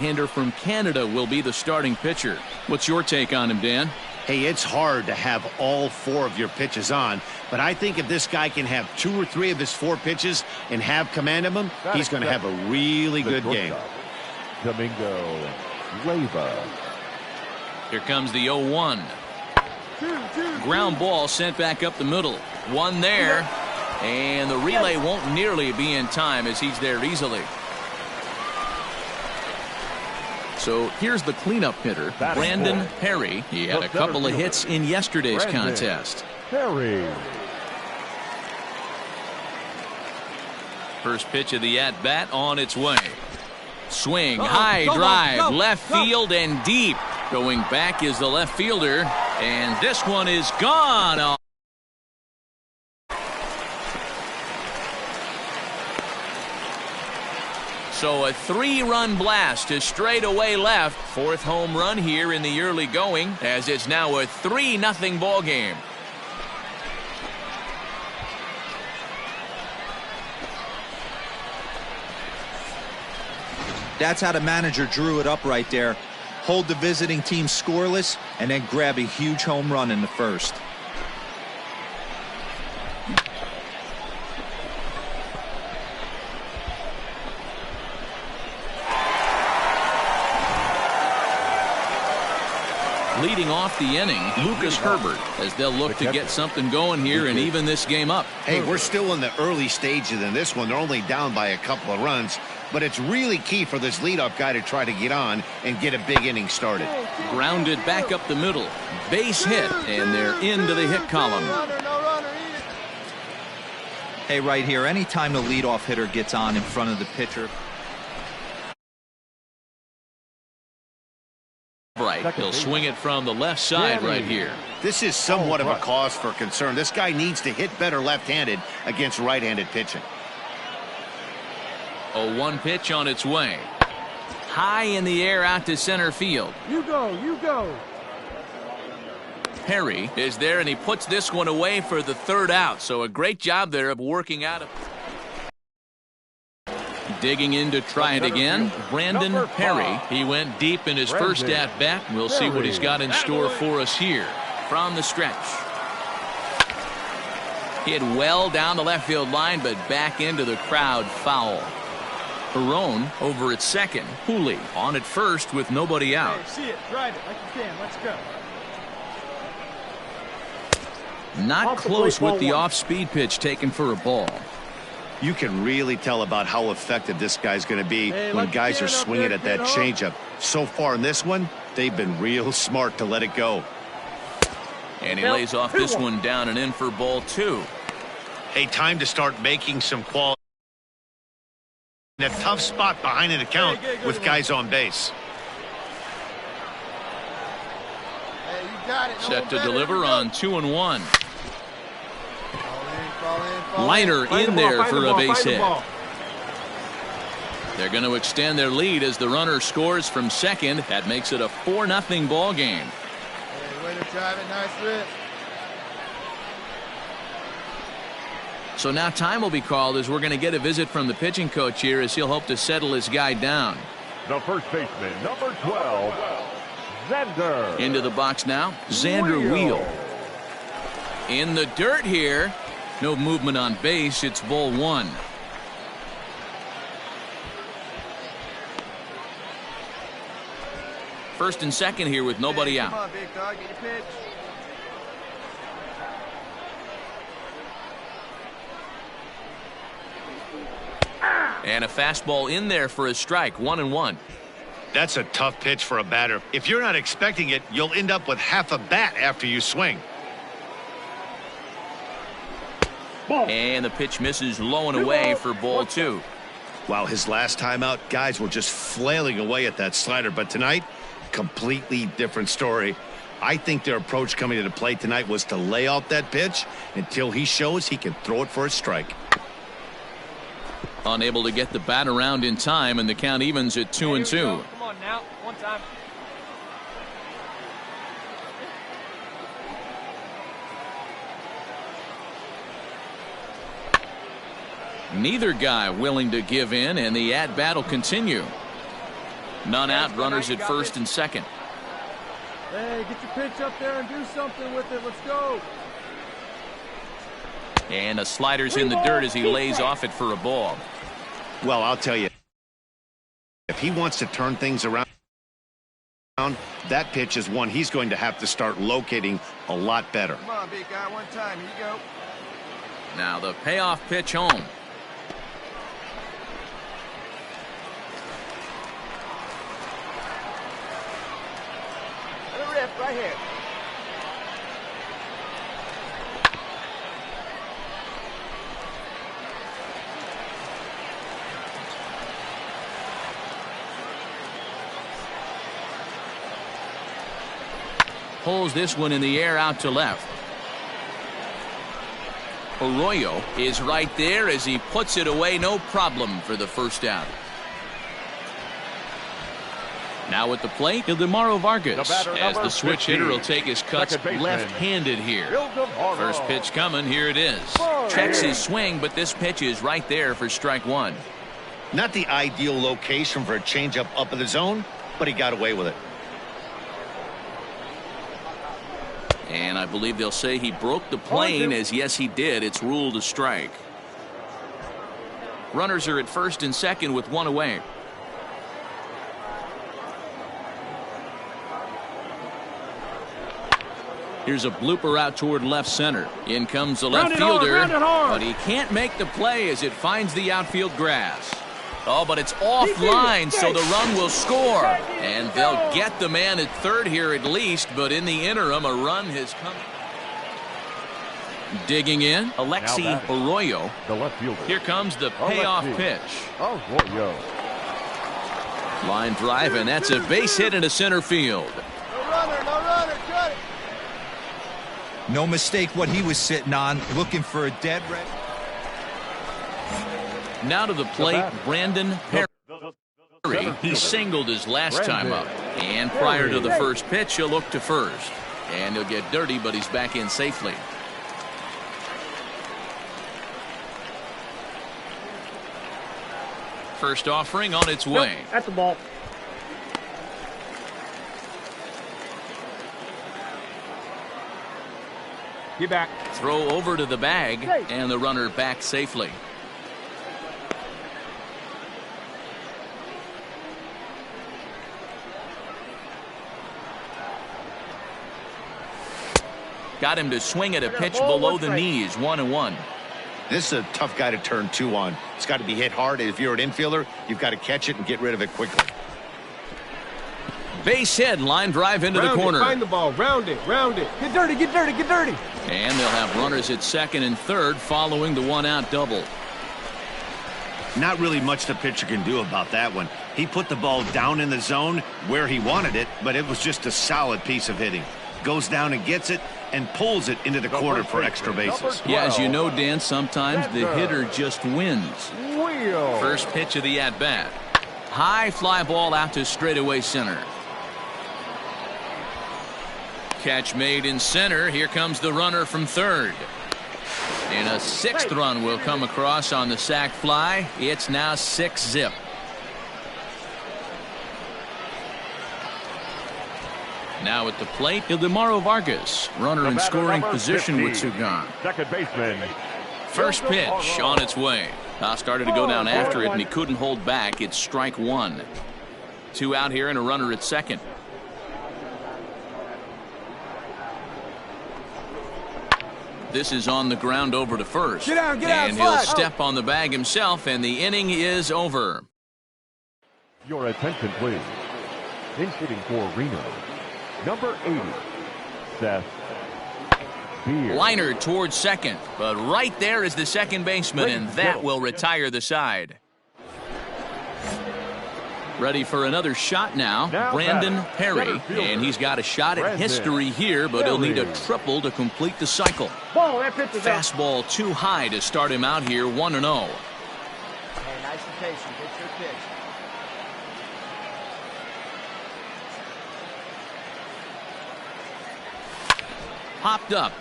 Hander from Canada will be the starting pitcher. What's your take on him, Dan? Hey, it's hard to have all 4 of your pitches on, but I think if this guy can have 2 or 3 of his 4 pitches and have command of them, he's going to have a really good game. Domingo Leyva. Here comes the 0-1. Ground ball sent back up the middle. One there, and the relay won't nearly be in time as he's there easily. So here's the cleanup hitter, Brandon Perry. He had a couple of hits in yesterday's contest. Perry. First pitch of the at-bat on its way. Swing, high drive, left field and deep. Going back is the left fielder, and this one is gone. So a 3-run blast to straightaway left. 4th home run here in the early going, as it's now a 3-0 ball game. That's how the manager drew it up right there. Hold the visiting team scoreless and then grab a huge home run in the first. Leading off the inning, Lucas Herbert, as they'll look to get something going here and even this game up. Hey, we're still in the early stages in this one. They're only down by a couple of runs, but it's really key for this leadoff guy to try to get on and get a big inning started. Grounded back up the middle. Base hit, and they're into the hit column. Hey, right here, anytime the leadoff hitter gets on in front of the pitcher, he'll swing it from the left side right here. This is somewhat of a cause for concern. This guy needs to hit better left-handed against right-handed pitching. A 1 pitch on its way. High in the air out to center field. You go. Perry is there, and he puts this one away for the 3rd out. So a great job there of working out. Digging in to try it again, Brandon Perry. He went deep in his first at-bat. We'll see what he's got in store for us here from the stretch. Hit well down the left field line, but back into the crowd foul. Barone over at second. Hooley on at first with nobody out. Hey, see it, drive it like you can. Let's go. Not close with the off-speed pitch taken for a ball. You can really tell about how effective this guy's going to be when guys are swinging at that changeup. So far in this one, they've been real smart to let it go. And he lays off this one down and in for ball 2. Hey, time to start making some quality. In a tough spot behind an account with guys on base. Hey, you got it. Set to deliver on 2-1. Liner in there for a base hit. They're going to extend their lead as the runner scores from second. That makes it a 4-0 ball game. Hey, way to drive it. Nice rip. So now time will be called as we're going to get a visit from the pitching coach here as he'll hope to settle his guy down. The first baseman, number 12, Xander. Into the box now, Xander Wheel. In the dirt here. No movement on base. It's ball 1. First and second here with nobody out. Come on, big dog, get your pitch. And a fastball in there for a strike. 1-1. That's a tough pitch for a batter. If you're not expecting it, you'll end up with half a bat after you swing. And the pitch misses low and away for ball 2. Wow, his last time out, guys were just flailing away at that slider. But tonight, completely different story. I think their approach coming to the plate tonight was to lay off that pitch until he shows he can throw it for a strike. Unable to get the bat around in time, and the count evens at 2-2. Come on now, one time. Neither guy willing to give in, and the at-bat will continue. None out, runners at first and second. Hey, get your pitch up there and do something with it. Let's go. And the slider's in the dirt as he lays off it for a ball. Well, I'll tell you, if he wants to turn things around, that pitch is one he's going to have to start locating a lot better. Come on, big guy, one time. Here you go. Now the payoff pitch home. Let it rip right here. Pulls this one in the air out to left. Arroyo is right there as he puts it away, no problem for the first out. Now at the plate, Ildemaro Vargas, as the switch hitter will take his cuts left-handed here. First pitch coming, here it is. Checks his swing, but this pitch is right there for strike one. Not the ideal location for a changeup up in the zone, but he got away with it. And I believe they'll say he broke the plane, as yes he did. It's ruled a strike. Runners are at first and second with one away. Here's a blooper out toward left center. In comes the left fielder, but he can't make the play as it finds the outfield grass. Oh, but it's offline, so the run will score. And they'll get the man at third here at least, but in the interim, a run has come. Digging in, Alexi Arroyo. The left fielder. Here comes the payoff pitch. Arroyo. Line drive, and that's a base hit into center field. No runner, cut it. No mistake what he was sitting on, looking for a dead red. Now to the plate, Brandon Perry. He singled his last time up. And prior to the first pitch, he'll look to first. And he'll get dirty, but he's back in safely. First offering on its way. That's the ball. Get back. Throw over to the bag, and the runner back safely. Got him to swing at a pitch below the knees, 1-1. This is a tough guy to turn two on. It's got to be hit hard. If you're an infielder, you've got to catch it and get rid of it quickly. Base hit, line drive into the corner. Find the ball, round it. Get dirty. And they'll have runners at second and third following the one-out double. Not really much the pitcher can do about that one. He put the ball down in the zone where he wanted it, but it was just a solid piece of hitting. Goes down and gets it and pulls it into the corner for extra bases. Yeah, as you know, Dan, sometimes the hitter just wins. First pitch of the at-bat. High fly ball out to straightaway center. Catch made in center. Here comes the runner from third. And a sixth run will come across on the sac fly. It's now 6-zip. Now at the plate, Ildemaro Vargas, runner in scoring position with Sugan. Second baseman. First pitch on its way. Started to go down after it, and he couldn't hold back. It's strike one. Two out here and a runner at second. This is on the ground over to first. Get out, and he'll step on the bag himself, and the inning is over. Your attention, please. Hitting for Reno. Number 80, Seth Beer. Liner towards second, but right there is the second baseman, and that will retire the side. Ready for another shot now, Brandon Perry, and he's got a shot at history here, but he'll need a triple to complete the cycle. Fastball too high to start him out here, 1-0. Hey, nice rotation. Good pitch. Popped up.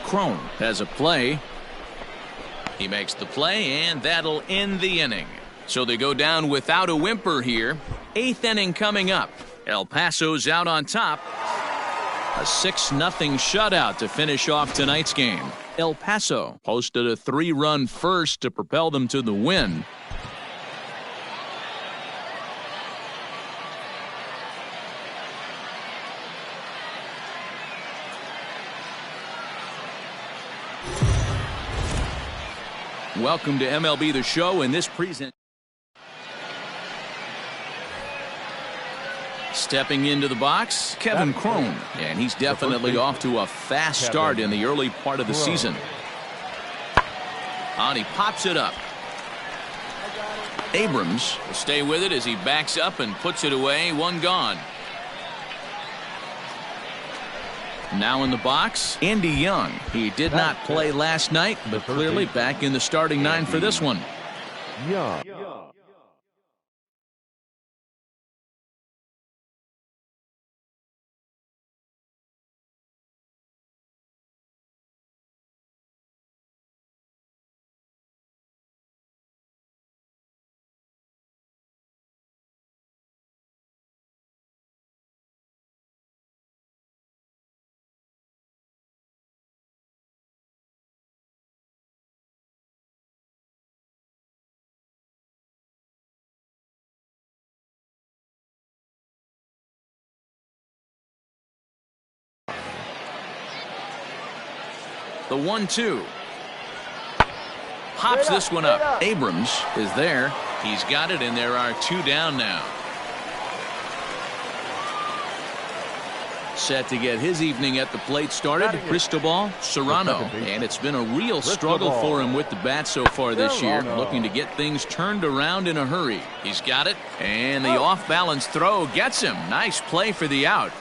Crone has a play. He makes the play, and that'll end the inning. So they go down without a whimper here. 8th inning coming up. El Paso's out on top. A 6-0 shutout to finish off tonight's game. El Paso posted a 3-run first to propel them to the win. Welcome to MLB The Show. In this stepping into the box, Kevin Crone, and he's definitely off to a fast start in the early part of the season. And he pops it up. Abrams will stay with it as he backs up and puts it away. 1 gone. Now in the box, Andy Young. He did not play last night, but clearly back in the starting 9 for this one. Young. The 1-2. Pops this one up. Abrams is there. He's got it, and there are 2 down now. Set to get his evening at the plate started, Cristobal Serrano. And it's been a real struggle for him with the bat so far this year, looking to get things turned around in a hurry. He's got it, and the off-balance throw gets him. Nice play for the out.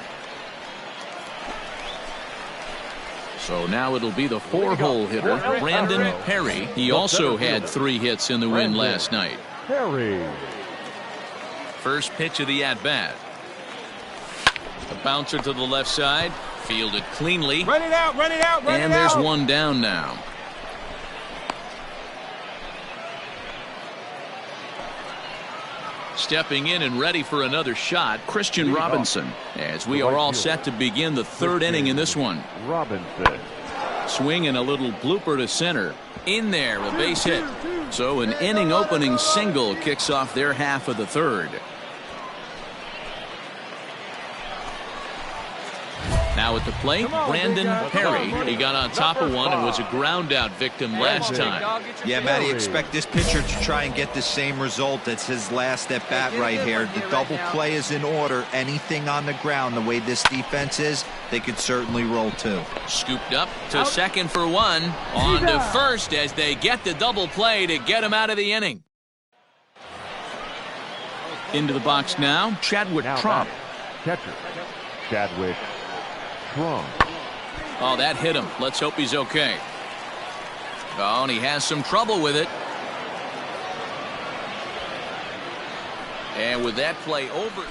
So now it'll be the 4-hole hitter, Brandon Perry. He also had 3 hits in the win last night. Perry. First pitch of the at-bat. The bouncer to the left side, fielded cleanly. Run it out, run it out, run it out. And there's 1 down now. Stepping in and ready for another shot, Christian Robinson, as we are all set to begin the 3rd inning in this one. Robinson. Swing and a little blooper to center. In there, a base hit. So an inning opening single kicks off their half of the 3rd. Now at the plate, Brandon Perry. He got on top of one and was a ground out victim last time. Yeah, Matty, expect this pitcher to try and get the same result as his last at bat right here. The double play is in order. Anything on the ground, the way this defense is, they could certainly roll 2. Scooped up to second for 1. On to first as they get the double play to get him out of the inning. Into the box now, Chadwick Trump. Catcher, Chadwick Trump. Oh, that hit him. Let's hope he's okay. Oh, and he has some trouble with it. And with that play over,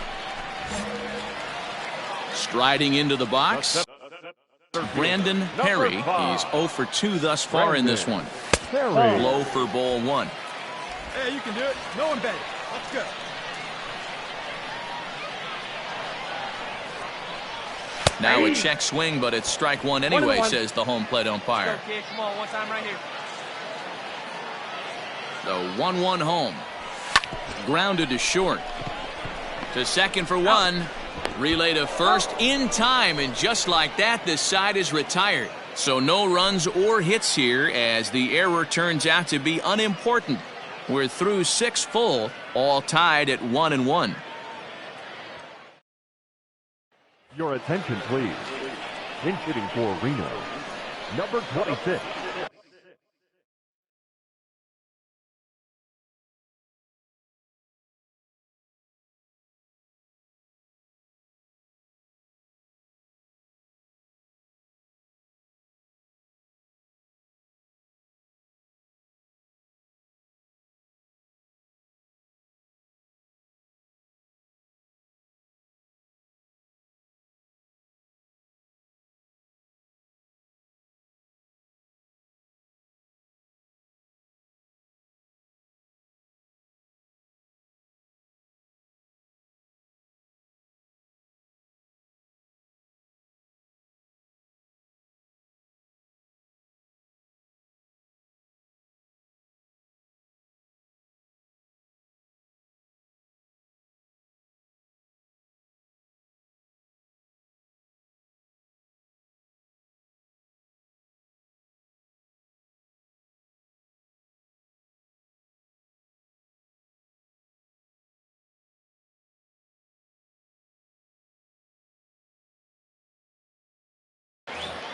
striding into the box, Brandon Perry. He's 0 for 2 thus far in this one. Low for ball 1. Hey, you can do it. No one bet it. Let's go. Now a check swing, but it's strike 1 anyway, says the home plate umpire. Okay, come on, one time right here. The 1-1 home. Grounded to short. To second for 1. Relay to first in time, and just like that, the side is retired. So no runs or hits here as the error turns out to be unimportant. We're through 6 full, all tied at 1-1. Your attention, please. In hitting for Reno, number 26,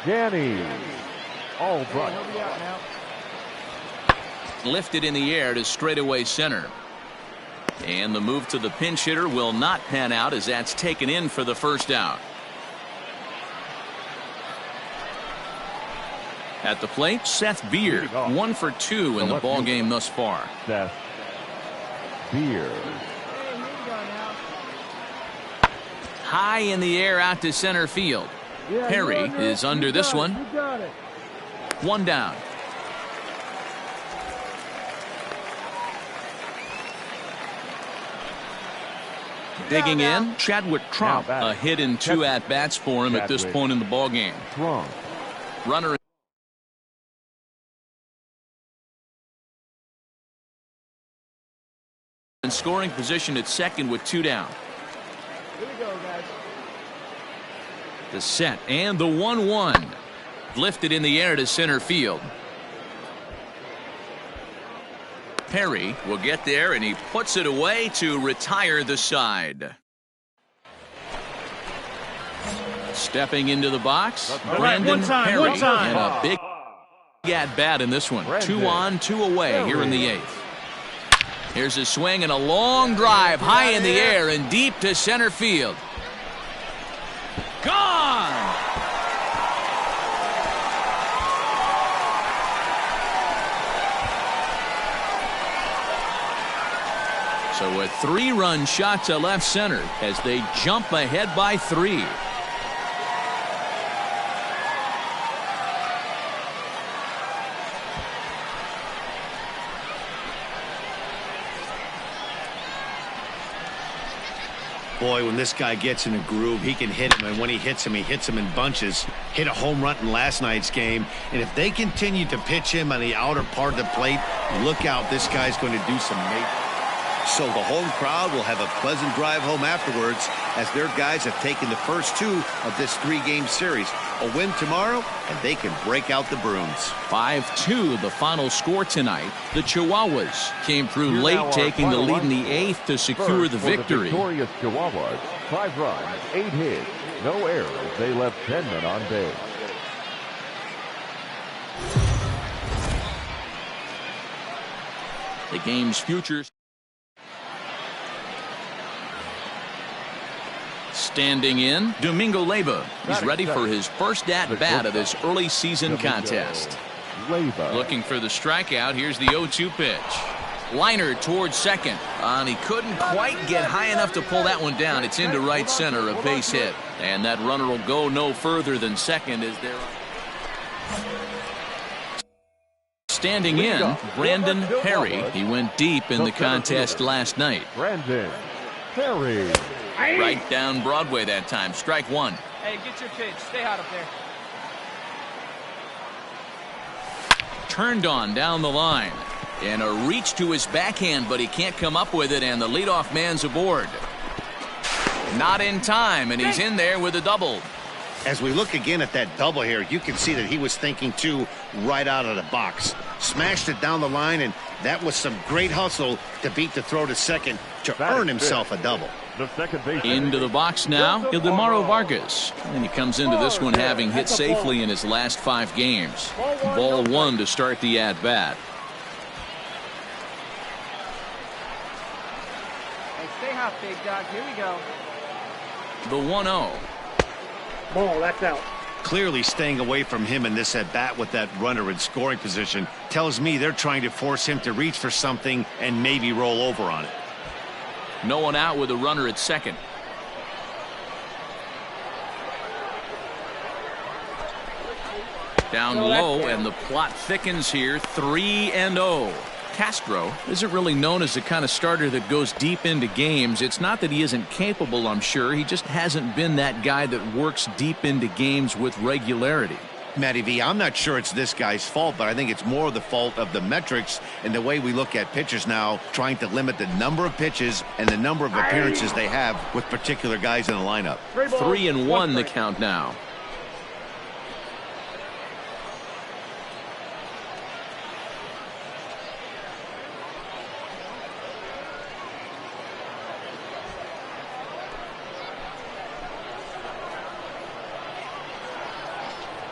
Danny. All right. He'll be out now. Lifted in the air to straightaway center. And the move to the pinch hitter will not pan out as that's taken in for the first out. At the plate, Seth Beer, 1 for 2 in the ball game thus far. Seth Beer. High in the air out to center field. Perry is under this one. 1 down. Digging in, Chadwick Trump. A hit and 2 at-bats for him at this point in the ball game. Runner in scoring position at second with 2 down. Here we go, guys. The set and the 1-1. Lifted in the air to center field. Perry will get there, and he puts it away to retire the side. Stepping into the box, Brandon Perry, and a big at-bat in this one. 2 on, 2 away here in the 8th. Here's a swing and a long drive high in the air and deep to center field. Gone! So a 3-run shot to left center as they jump ahead by 3. Boy, when this guy gets in a groove, he can hit him, and when he hits him in bunches. Hit a home run in last night's game, and if they continue to pitch him on the outer part of the plate, look out, this guy's going to do some major. So the home crowd will have a pleasant drive home afterwards as their guys have taken the first 2 of this 3-game series. A win tomorrow, and they can break out the brooms. 5-2 the final score tonight. The Chihuahuas came through late, taking the lead in the 8th to secure the victory. The victorious Chihuahuas, 5 runs, 8 hits, no errors. They left 10 men on base. The game's future. Standing in, Domingo Leyba. He's ready for his first at-bat of this early season contest. Looking for the strikeout. Here's the 0-2 pitch. Liner towards second. And he couldn't quite get high enough to pull that one down. It's into right center, a base hit. And that runner will go no further than second as they're standing in, Brandon Perry. He went deep in the contest last night. Brandon Perry. Right down Broadway that time. Strike 1. Hey, get your pitch. Stay hot up there. Turned on down the line. And a reach to his backhand, but he can't come up with it, and the leadoff man's aboard. Not in time, and he's in there with a double. As we look again at that double here, you can see that he was thinking, too, right out of the box. Smashed it down the line, and that was some great hustle to beat the throw to second to earn himself a double. Into the box now, Ildemaro Vargas. And he comes into this one having hit safely in his last 5 games. Ball 1 to start the at-bat. Hey, stay hot, big dog. Here we go. The 1-0. Ball, that's out. Clearly staying away from him in this at-bat with that runner in scoring position tells me they're trying to force him to reach for something and maybe roll over on it. No one out with a runner at second. Down low, and the plot thickens here. 3-0. Castro isn't really known as the kind of starter that goes deep into games. It's not that he isn't capable, I'm sure. He just hasn't been that guy that works deep into games with regularity. Matty V, I'm not sure it's this guy's fault, but I think it's more the fault of the metrics and the way we look at pitchers now, trying to limit the number of pitches and the number of appearances they have with particular guys in the lineup. 3-1 the count now.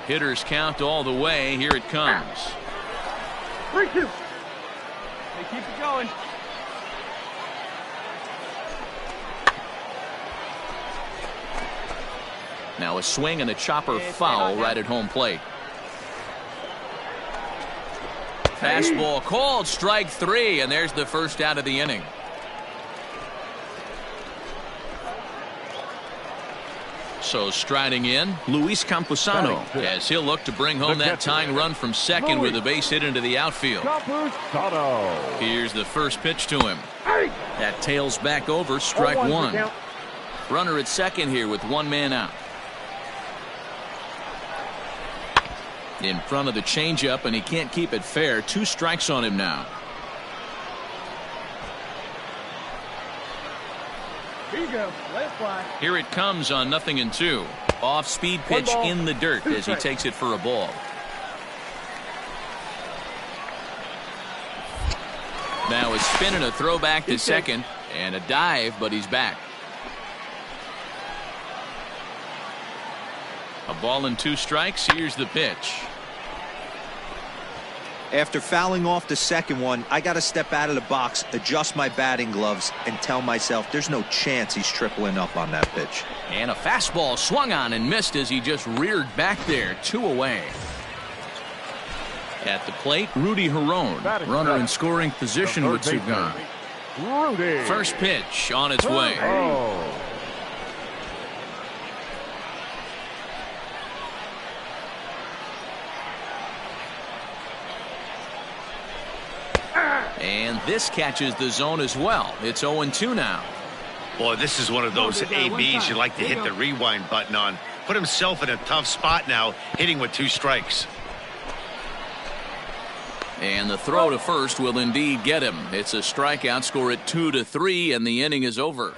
Hitters count all the way. Here it comes. 3-2. Hey, keep it going. Now a swing and a chopper foul right at home plate. Fastball called, strike 3, and there's the first out of the inning. So striding in, Luis Campusano, as he'll look to bring home that tying run from second with a base hit into the outfield. Here's the first pitch to him. That tails back over, strike 1. Runner at second here with one man out. In front of the changeup, and he can't keep it fair. 2 strikes on him now. Here you go. Let it fly. Here it comes on 0-2. Off-speed pitch in the dirt as he takes it for a ball. Now a spin and a throwback to second, and a dive, but he's back. A ball and 2 strikes. Here's the pitch. After fouling off the second one, I got to step out of the box, adjust my batting gloves, and tell myself there's no chance he's tripling up on that pitch. And a fastball swung on and missed as he just reared back there. 2 away. At the plate, Rudy Herron, runner in scoring position with 2 gone. First pitch on its way. And this catches the zone as well. It's 0-2 now. Boy, this is one of those ABs you like to hit the rewind button on. Put himself in a tough spot now, hitting with 2 strikes. And the throw to first will indeed get him. It's a strikeout, score at 2-3, and the inning is over.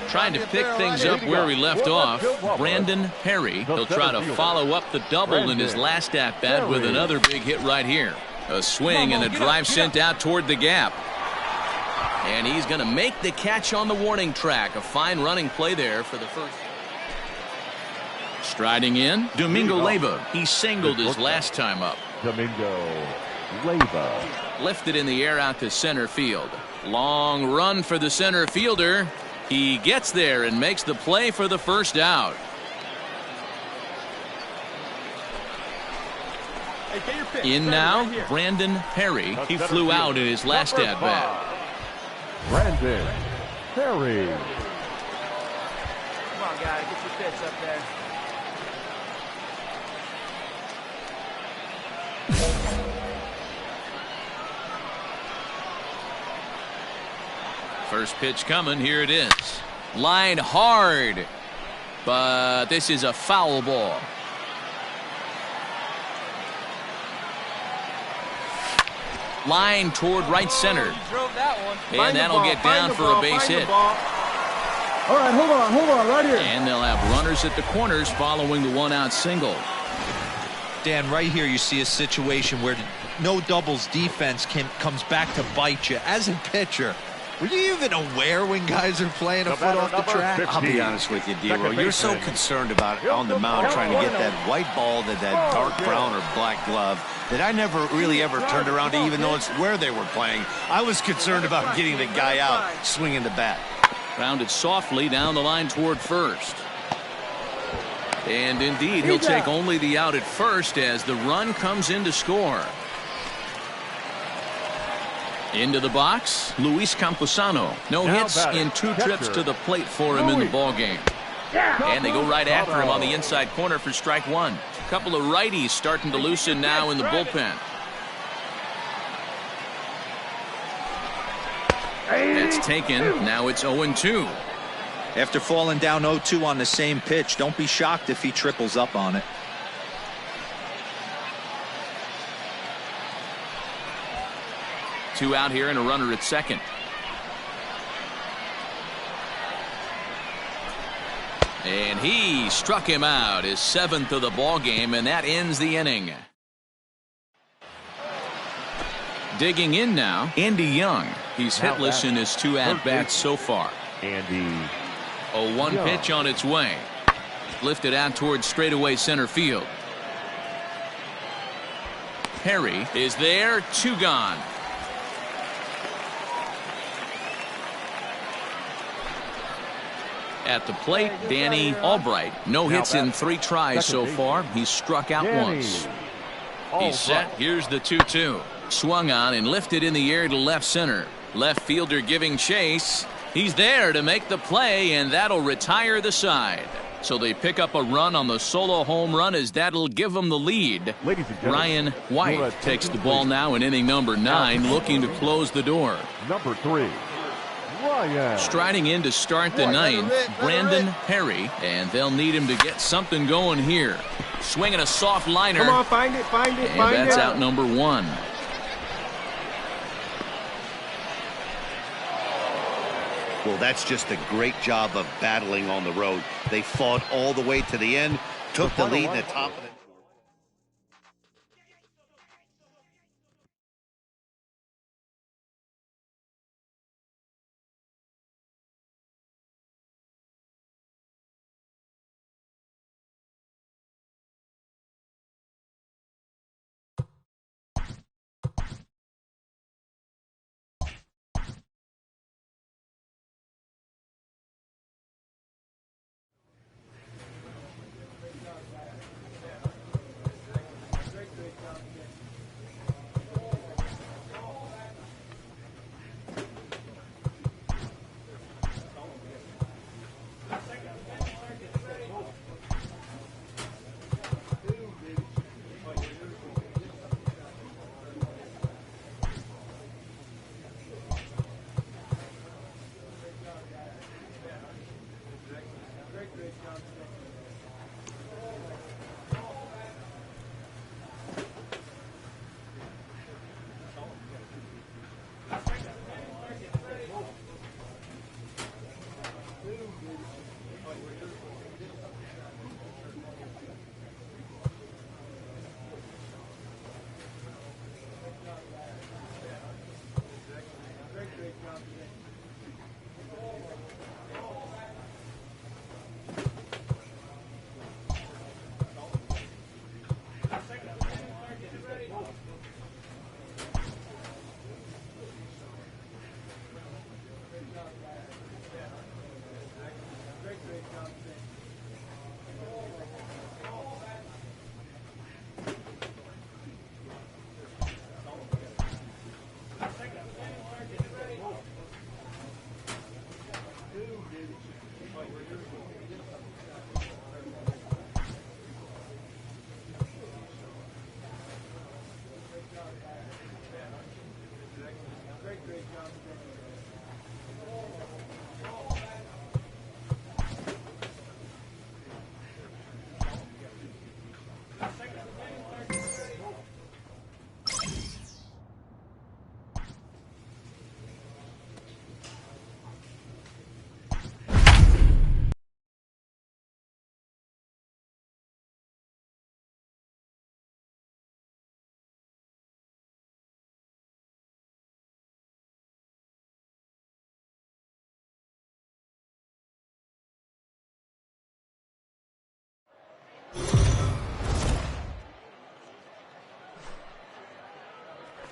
Trying to pick things up where we left off, Brandon Perry. He'll try to follow up the double in his last at-bat with another big hit right here. A swing and a drive sent out toward the gap. And he's going to make the catch on the warning track. A fine running play there for the first. Striding in, Domingo Leyva. He singled his last time up. Domingo Leyva. Lifted in the air out to center field. Long run for the center fielder. He gets there and makes the play for the first out. In now, Brandon Perry. He flew out in his last at-bat. Brandon Perry. Come on, guy. Get your pitch up there. First pitch coming. Here it is. Line hard. But this is a foul ball. Line toward right center. And that'll get down for a base hit. All right, hold on, right here. And they'll have runners at the corners following the 1-out single. Dan, right here you see a situation where no doubles defense comes back to bite you. As a pitcher, were you even aware when guys are playing a foot off the track? 15. I'll be honest with you, Dero. You're so concerned about on the mound trying to get that white ball to that dark brown or black glove that I never really ever turned around to even notice where they were playing. I was concerned about getting the guy out swinging the bat. Grounded softly down the line toward first. And indeed, he'll take only the out at first as the run comes in to score. Into the box, Luis Campusano. No hits in 2 trips to the plate for him in the ballgame. And they go right after him on the inside corner for strike 1. A couple of righties starting to loosen now in the bullpen. That's taken. Now it's 0-2. After falling down 0-2 on the same pitch, don't be shocked if he triples up on it. Two out here and a runner at second. And he struck him out, his 7th of the ball game, and that ends the inning. Digging in now, Andy Young. He's hitless in his 2 at-bats so far. Andy. A 1 pitch on its way. Lifted out towards straightaway center field. Perry is there, 2 gone. At the plate, Danny Albright. No hits in 3 tries so far. He's struck out once. He's set. Here's the 2-2. Swung on and lifted in the air to left center. Left fielder giving chase. He's there to make the play, and that'll retire the side. So they pick up a run on the solo home run, as that'll give them the lead. Ryan White takes the ball now in inning number 9, looking to close the door. Number 3, Ryan. Striding in to start the 9th, Brandon Perry, and they'll need him to get something going here. Swinging a soft liner. Come on, find it, find it, find it. And that's out number 1. Well, that's just a great job of battling on the road. They fought all the way to the end, took the lead in the top of the...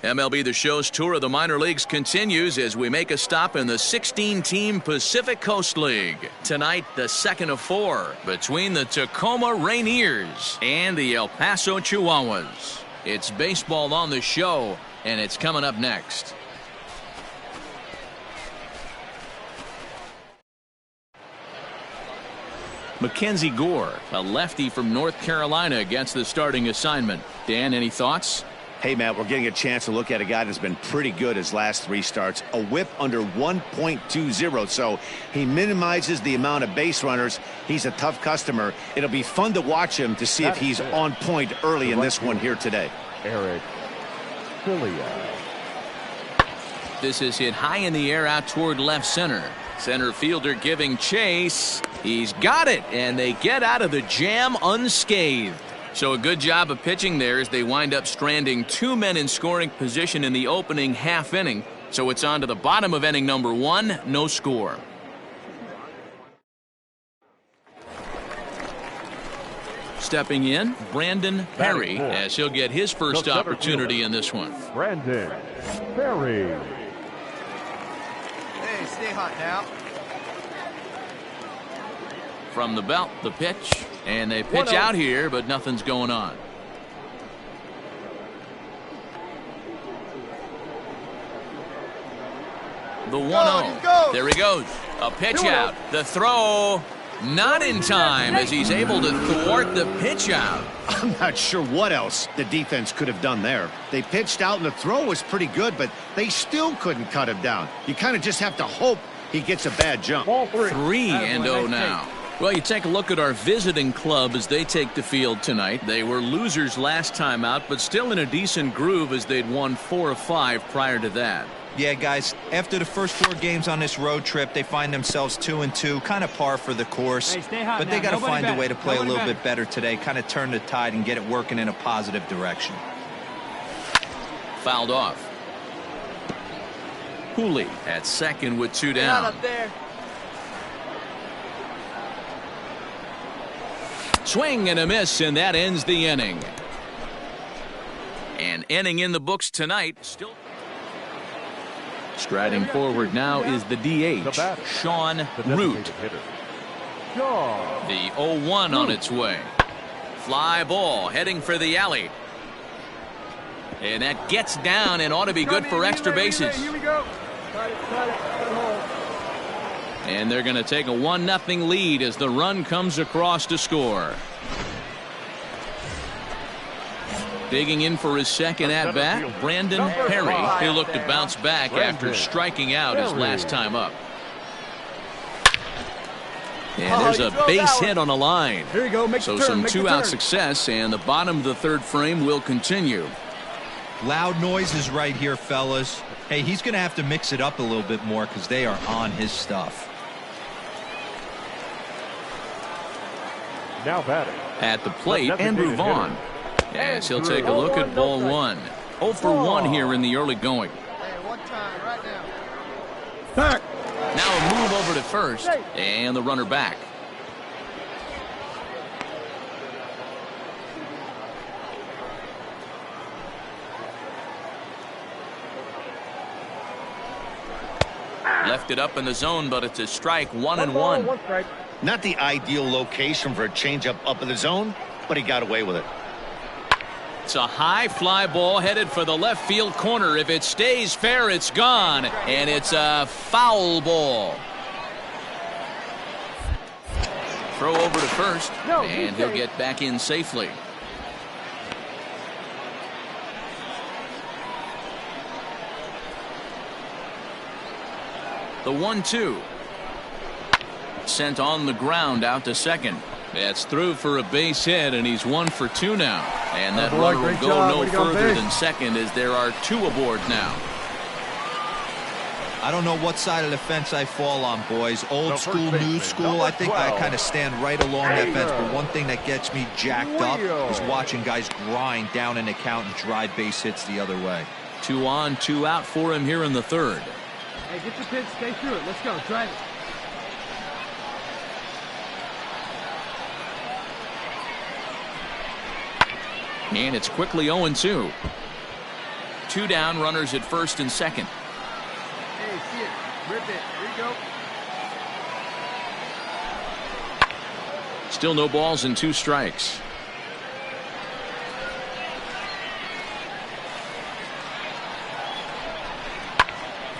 MLB The Show's tour of the minor leagues continues as we make a stop in the 16-team Pacific Coast League. Tonight, the second of 4 between the Tacoma Rainiers and the El Paso Chihuahuas. It's baseball on the show, and it's coming up next. Mackenzie Gore, a lefty from North Carolina, gets the starting assignment. Dan, any thoughts? Hey, Matt, we're getting a chance to look at a guy that's been pretty good his last 3 starts. A whip under 1.20, so he minimizes the amount of base runners. He's a tough customer. It'll be fun to watch him to see if he's on point early in this one here today. Eric Filia. This is hit high in the air out toward left center. Center fielder giving chase. He's got it, and they get out of the jam unscathed. So a good job of pitching there as they wind up stranding 2 men in scoring position in the opening half inning. So it's on to the bottom of inning number 1, no score. Stepping in, Brandon Perry, as he'll get his first opportunity in this one. Brandon Perry. Hey, stay hot now. From the belt, the pitch, and they pitch out here, but nothing's going on. The 1-0. There he goes. A pitch out. The throw. Not in time as he's able to thwart the pitch out. I'm not sure what else the defense could have done there. They pitched out and the throw was pretty good, but they still couldn't cut him down. You kind of just have to hope he gets a bad jump. 3-0 now. Well, you take a look at our visiting club as they take the field tonight. They were losers last time out, but still in a decent groove as they'd won 4 of 5 prior to that. Yeah, guys, after the first 4 games on this road trip, they find themselves 2-2, kind of par for the course. But they got to find a way to play a little bit better today, kind of turn the tide and get it working in a positive direction. Fouled off. Hooley at second with 2 down. Up there. Swing and a miss, and that ends the inning. An inning in the books tonight. Still striding forward now is the DH, Sean Root. The 0-1 on its way. Fly ball heading for the alley. And that gets down and ought to be good for extra bases. Here we go. Cut it, And they're going to take a 1-0 lead as the run comes across to score. Digging in for his second at-bat, Brandon Perry. He'll look to bounce back after striking out his last time up. And there's a base hit on the line. Here you go. Make so the turn, some make the two-out turn. success, and the bottom of the third frame will continue. Loud noises right here, fellas. Hey, he's going to have to mix it up a little bit more because they are on his stuff. Now batting. At the plate, Andrew Vaughn. As he'll take a look at ball 1. 0 for 1 here in the early going. Hey, one time, right now. Back. Now a move over to first, and the runner back. Left it up in the zone, but it's a strike, 1-1. Not the ideal location for a changeup up in the zone, but he got away with it. It's a high fly ball headed for the left field corner. If it stays fair, it's gone, and it's a foul ball. Throw over to first, and he'll get back in safely. The 1-2. Sent on the ground out to second. That's through for a base hit, and he's 1 for 2 now. And that runner will go no further than second as there are 2 aboard now. I don't know what side of the fence I fall on, boys. Old school, new school. I think I kind of stand right along that fence. But one thing that gets me jacked up is watching guys grind down an account and drive base hits the other way. 2 on, 2 out for him here in the third. Hey, get your pitch, stay through it. Let's go, drive it. And it's quickly 0-2. 2 down, runners at first and second. Hey, see it. Rip it. Here you go. Still no balls and 2 strikes.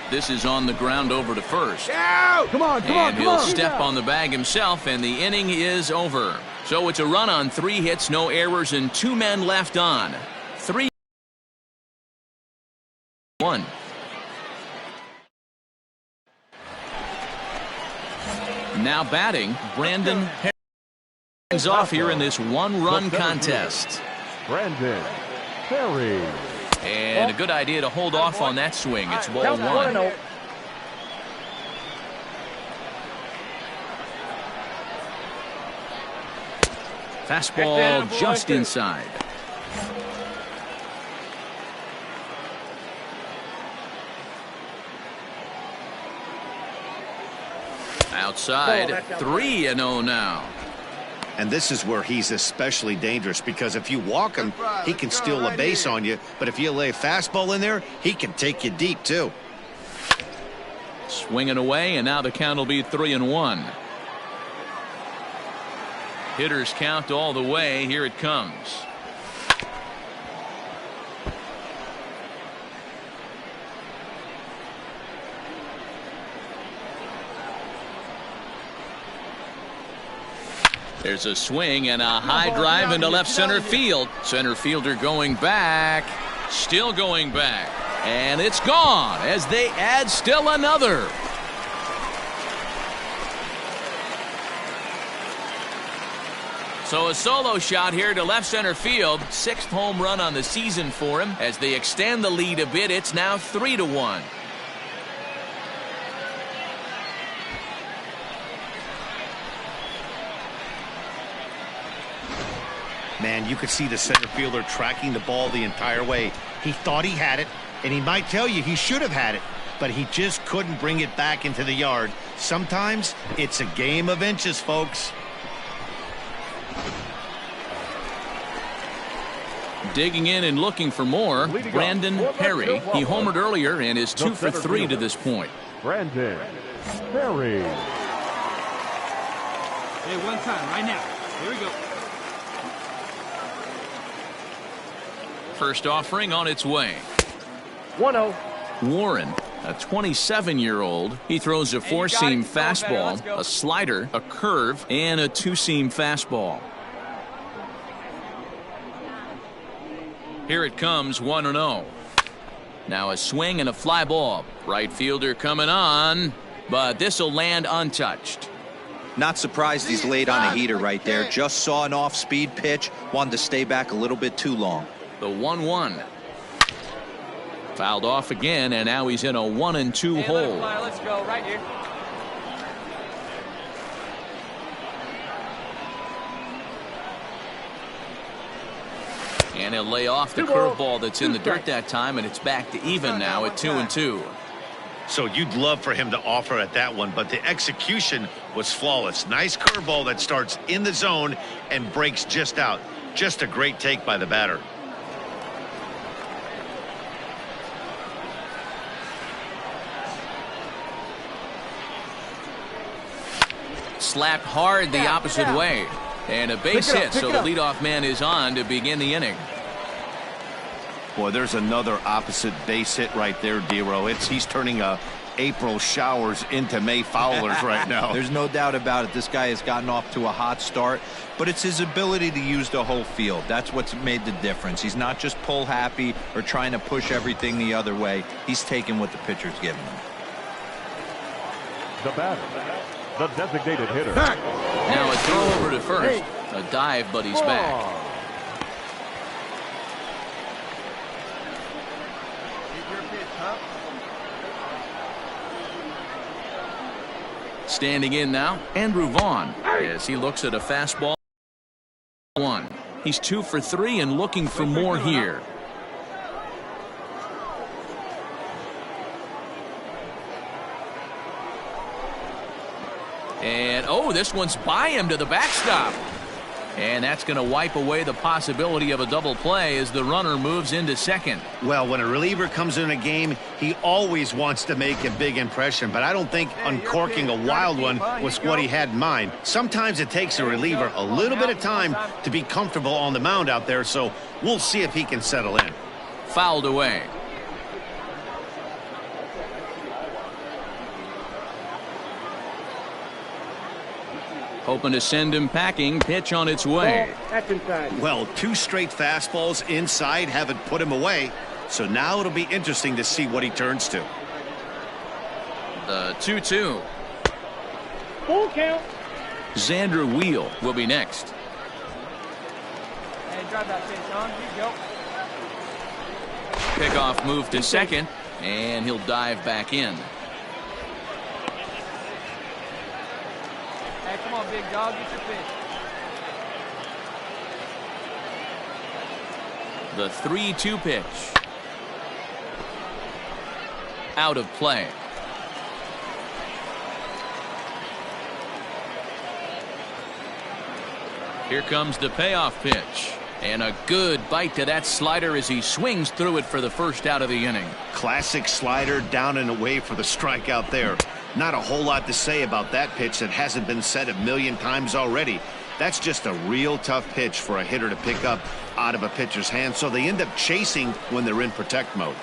This is on the ground over to first. Come on, and he'll step on the bag himself, and the inning is over. So it's a run on 3 hits, no errors, and 2 men left on. 3-1. Now batting, Brandon Perry is off here in this 1-run contest. Brandon Perry. And a good idea to hold off on that swing. It's ball 1. Fastball just inside. Outside, 3-0 now. And this is where he's especially dangerous, because if you walk him, he can steal a base on you. But if you lay a fastball in there, he can take you deep, too. Swinging away, and now the count will be 3-1. Hitters count all the way. Here it comes. There's a swing and a high drive into left center field. Center fielder going back. Still going back. And it's gone as they add still another. So a solo shot here to left center field. 6th home run on the season for him. As they extend the lead a bit, it's now 3-1. Man, you could see the center fielder tracking the ball the entire way. He thought he had it, and he might tell you he should have had it, but he just couldn't bring it back into the yard. Sometimes it's a game of inches, folks. Digging in and looking for more, Brandon Perry. He homered earlier and is 2 for 3 to this point. Brandon Perry. Hey, one time, right now. Here we go. First offering on its way. 1-0. Warren, a 27-year-old. He throws a 4-seam fastball, a slider, a curve, and a 2-seam fastball. Here it comes, 1-0. Now a swing and a fly ball. Right fielder coming on, but this will land untouched. Not surprised he's laid on a heater right there. Just saw an off-speed pitch. Wanted to stay back a little bit too long. The 1-1. Fouled off again, and now he's in a 1-2 hole. Let's go right here. And he'll lay off the curveball that's in the dirt that time, and it's back to even now at 2-2. So you'd love for him to offer at that one, but the execution was flawless. Nice curveball that starts in the zone and breaks just out. Just a great take by the batter. Slapped hard the opposite way. And a base hit, so the leadoff man is on to begin the inning. Boy, there's another opposite base hit right there, D-Row. He's turning April showers into May foulers right now. There's no doubt about it. This guy has gotten off to a hot start, but it's his ability to use the whole field. That's what's made the difference. He's not just pull happy or trying to push everything the other way. He's taking what the pitcher's giving him. The batter, the designated hitter. Now a throw over to first. A dive, but he's back. Standing in now, Andrew Vaughn, as he looks at a fastball. 1. He's 2 for 3 and looking for more here. And, oh, this one's by him to the backstop. And that's going to wipe away the possibility of a double play as the runner moves into second. Well, when a reliever comes in a game, he always wants to make a big impression, but I don't think uncorking a wild one was what he had in mind. Sometimes it takes a reliever a little bit of time to be comfortable on the mound out there, so we'll see if he can settle in. Fouled away. Hoping to send him packing. Pitch on its way. Well, 2 straight fastballs inside haven't put him away, so now it'll be interesting to see what he turns to. The 2-2. Full count. Xander Wheel will be next. And drive that pitch on. Here you go. Pickoff move to second, and he'll dive back in. Hey, come on, big dog. Get your pitch. The 3-2 pitch. Out of play. Here comes the payoff pitch. And a good bite to that slider as he swings through it for the first out of the inning. Classic slider, down and away for the strikeout there. Not a whole lot to say about that pitch that hasn't been said a million times already. That's just a real tough pitch for a hitter to pick up out of a pitcher's hand, so they end up chasing when they're in protect mode.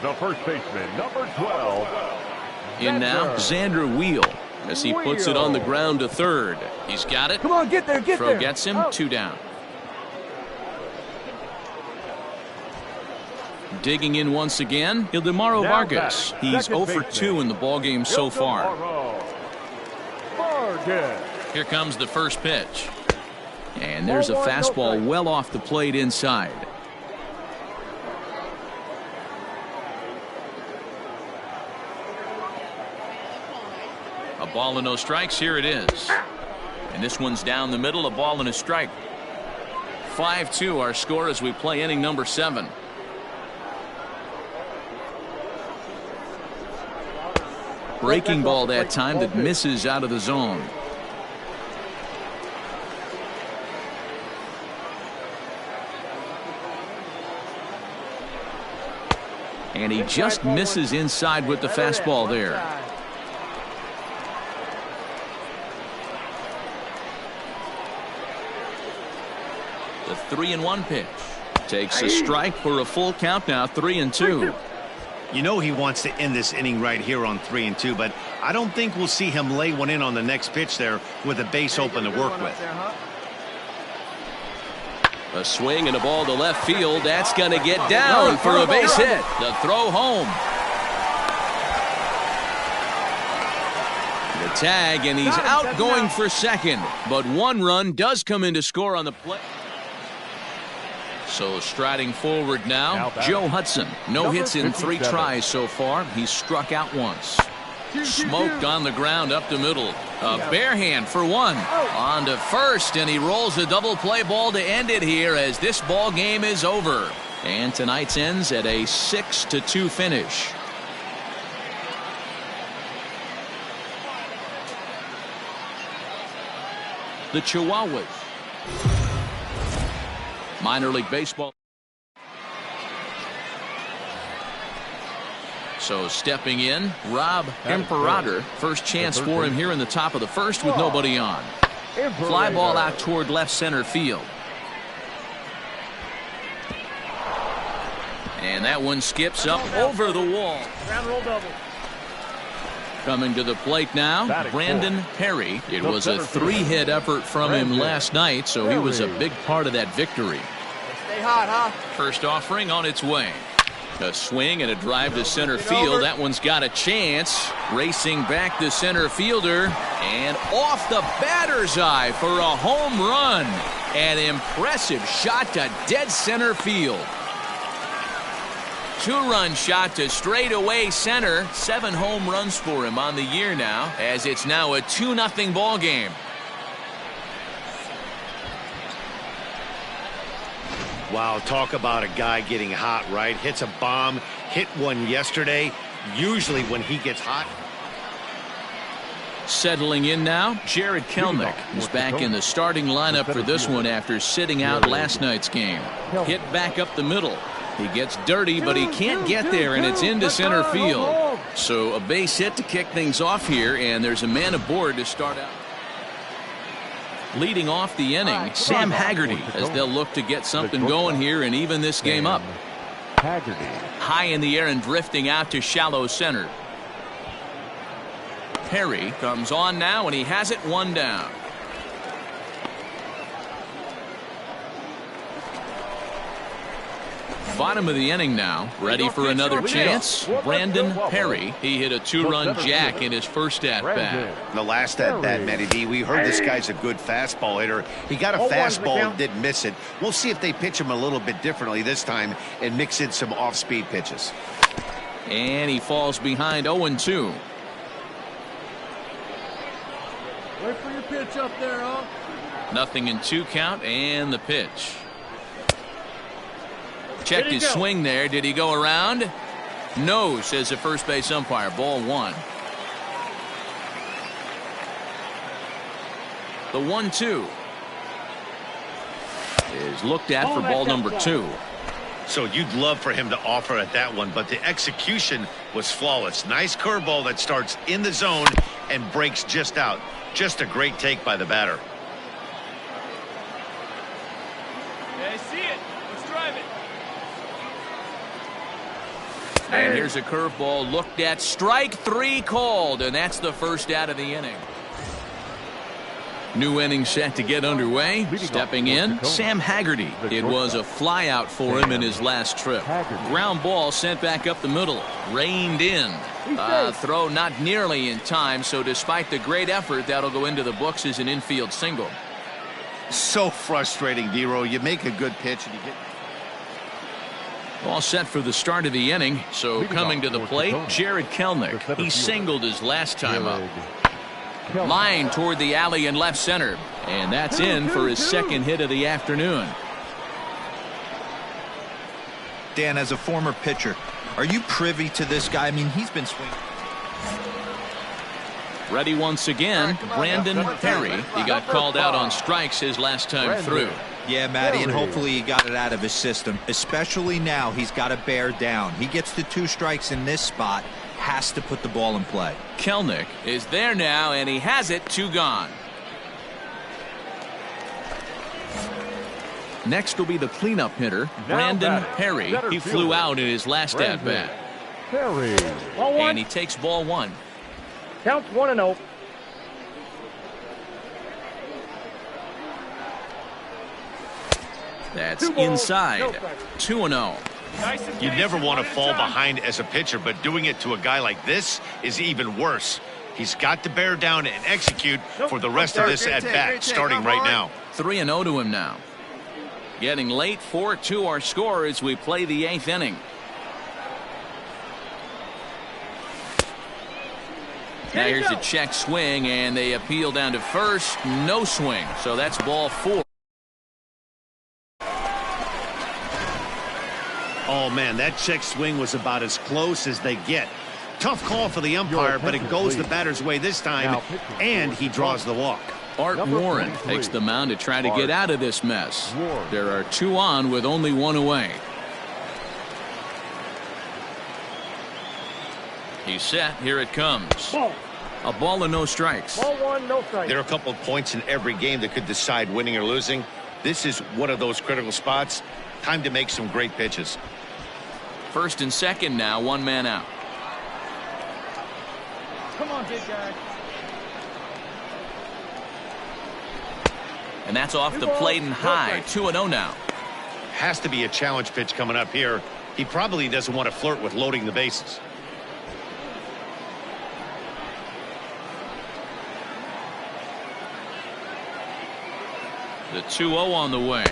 The first baseman, number 12. In now, Xander Wheel, as he puts it on the ground to third. He's got it. Come on, get there, get there. Throw gets him, 2 down. Digging in once again, Ildemaro Vargas. He's 0 for 2 in the ballgame so far. Here comes the first pitch. And there's a fastball well off the plate inside. A ball and no strikes. Here it is. And this one's down the middle, a ball and a strike. 5-2 our score as we play inning number 7. Breaking ball that time that misses out of the zone. And he just misses inside with the fastball there. The 3-1 pitch. Takes a strike for a full count now, 3-2. You know he wants to end this inning right here on 3-2, but I don't think we'll see him lay one in on the next pitch there with a base open to work with. A swing and a ball to left field. That's going to get down for a base hit. The throw home. The tag, and he's out going for second. But 1 run does come in to score on the play. So striding forward now, Joe Hudson. No hits in 3 tries so far. He's struck out once. Smoked on the ground up the middle. A bare hand for 1. On to first, and he rolls a double play ball to end it here as this ball game is over. And tonight's ends at a 6-2 finish. The Chihuahuas. Minor League Baseball. So stepping in, Rob Imperator. First chance for him here in the top of the first with nobody on. Fly ball out toward left center field. And that one skips up over the wall. Ground roll double. Coming to the plate now, Brandon Perry. It was a 3-hit effort from him last night, so he was a big part of that victory. Stay hot, huh? First offering on its way. A swing and a drive to center field. That one's got a chance. Racing back the center fielder. And off the batter's eye for a home run. An impressive shot to dead center field. 2-run shot to straightaway center. 7 home runs for him on the year now, as it's now a 2-0 ball game. Wow, talk about a guy getting hot, right? Hits a bomb, hit one yesterday. Usually when he gets hot. Settling in now, Jared Kelnick is back in the starting lineup for this one after sitting out last night's game. Hit back up the middle. He gets dirty, but he can't get there, and it's into center field. So a base hit to kick things off here, and there's a man aboard to start out. Leading off the inning, Sam Haggerty, as they'll look to get something going here and even this game up. High in the air and drifting out to shallow center. Perry comes on now, and he has it 1 down. Bottom of the inning now, ready for another chance. Brandon Perry, he hit a 2-run jack in his first at-bat. The last at-bat, Matty D, we heard this guy's a good fastball hitter. He got a fastball and didn't miss it. We'll see if they pitch him a little bit differently this time and mix in some off-speed pitches. And he falls behind 0-2. Wait for your pitch up there, huh? 0-2 count, and the pitch. Checked his swing there. Did he go around? No, says the first base umpire. Ball 1. The 1-2. is looked at for ball number 2. So you'd love for him to offer at that one, but the execution was flawless. Nice curveball that starts in the zone and breaks just out. Just a great take by the batter. Yeah, I see it. Let's drive it. And here's a curveball looked at. Strike 3 called, and that's the first out of the inning. New inning set to get underway. Stepping in, Sam Haggerty. It was a flyout for him in his last trip. Ground ball sent back up the middle. Reined in. Throw not nearly in time, so despite the great effort, that'll go into the books as an infield single. So frustrating, Dero. You make a good pitch and you get... All set for the start of the inning. So coming to the plate, Jared Kelenic. He singled his last time up. Line toward the alley in left center. And that's in for his second hit of the afternoon. Dan, as a former pitcher, are you privy to this guy? I mean, he's been swinging. Ready once again, Brandon Perry. He got called out on strikes his last time through. Yeah, Matty, and hopefully he got it out of his system. Especially now, he's got to bear down. He gets the 2 strikes in this spot. Has to put the ball in play. Kelenic is there now, and he has it. 2 gone. Next will be the cleanup hitter, Brandon Perry. He flew out in his last at-bat. Perry. And he takes ball 1. Counts 1-0. That's inside. 2-0. You never want to fall behind as a pitcher, but doing it to a guy like this is even worse. He's got to bear down and execute for the rest of this at-bat, starting right now. 3-0 to him now. Getting late, 4-2 our score as we play the 8th inning. Now here's a check swing, and they appeal down to first. No swing, so that's ball 4. Oh, man, that check swing was about as close as they get. Tough call for the umpire, but it goes the batter's way this time, and he draws the walk. Art Warren takes the mound to try to get out of this mess. There are 2 on with only 1 away. He's set. Here it comes. A ball and no strikes. Ball 1, no strikes. There are a couple of points in every game that could decide winning or losing. This is one of those critical spots. Time to make some great pitches. First and second now, 1 man out. Come on, big guy. And that's off the plate and high. 2-0 now. Has to be a challenge pitch coming up here. He probably doesn't want to flirt with loading the bases. The 2-0 on the way.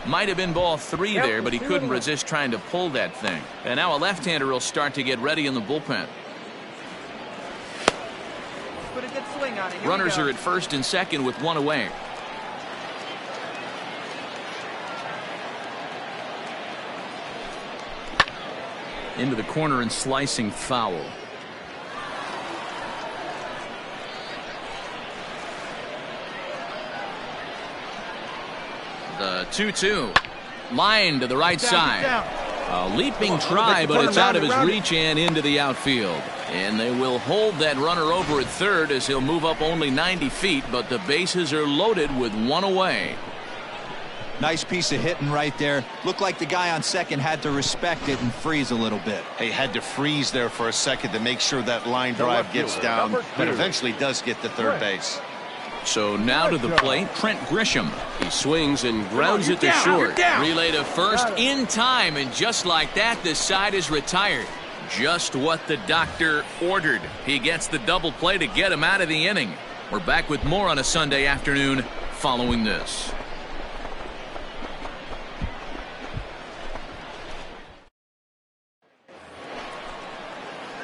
Might have been ball 3 there, but he couldn't resist trying to pull that thing. And now a left-hander will start to get ready in the bullpen. Put a good swing on it. Runners are at first and second with 1 away. Into the corner and slicing foul. The 2-2. Line to the right side. A leaping try, but it's out of his reach and into the outfield. And they will hold that runner over at third as he'll move up only 90 feet, but the bases are loaded with 1 away. Nice piece of hitting right there. Looked like the guy on second had to respect it and freeze a little bit. He had to freeze there for a second to make sure that line drive gets down, but eventually does get to third base. So now to the plate, Trent Grisham. He swings and grounds it to short. Relay to first in time, and just like that, the side is retired. Just what the doctor ordered. He gets the double play to get him out of the inning. We're back with more on a Sunday afternoon following this.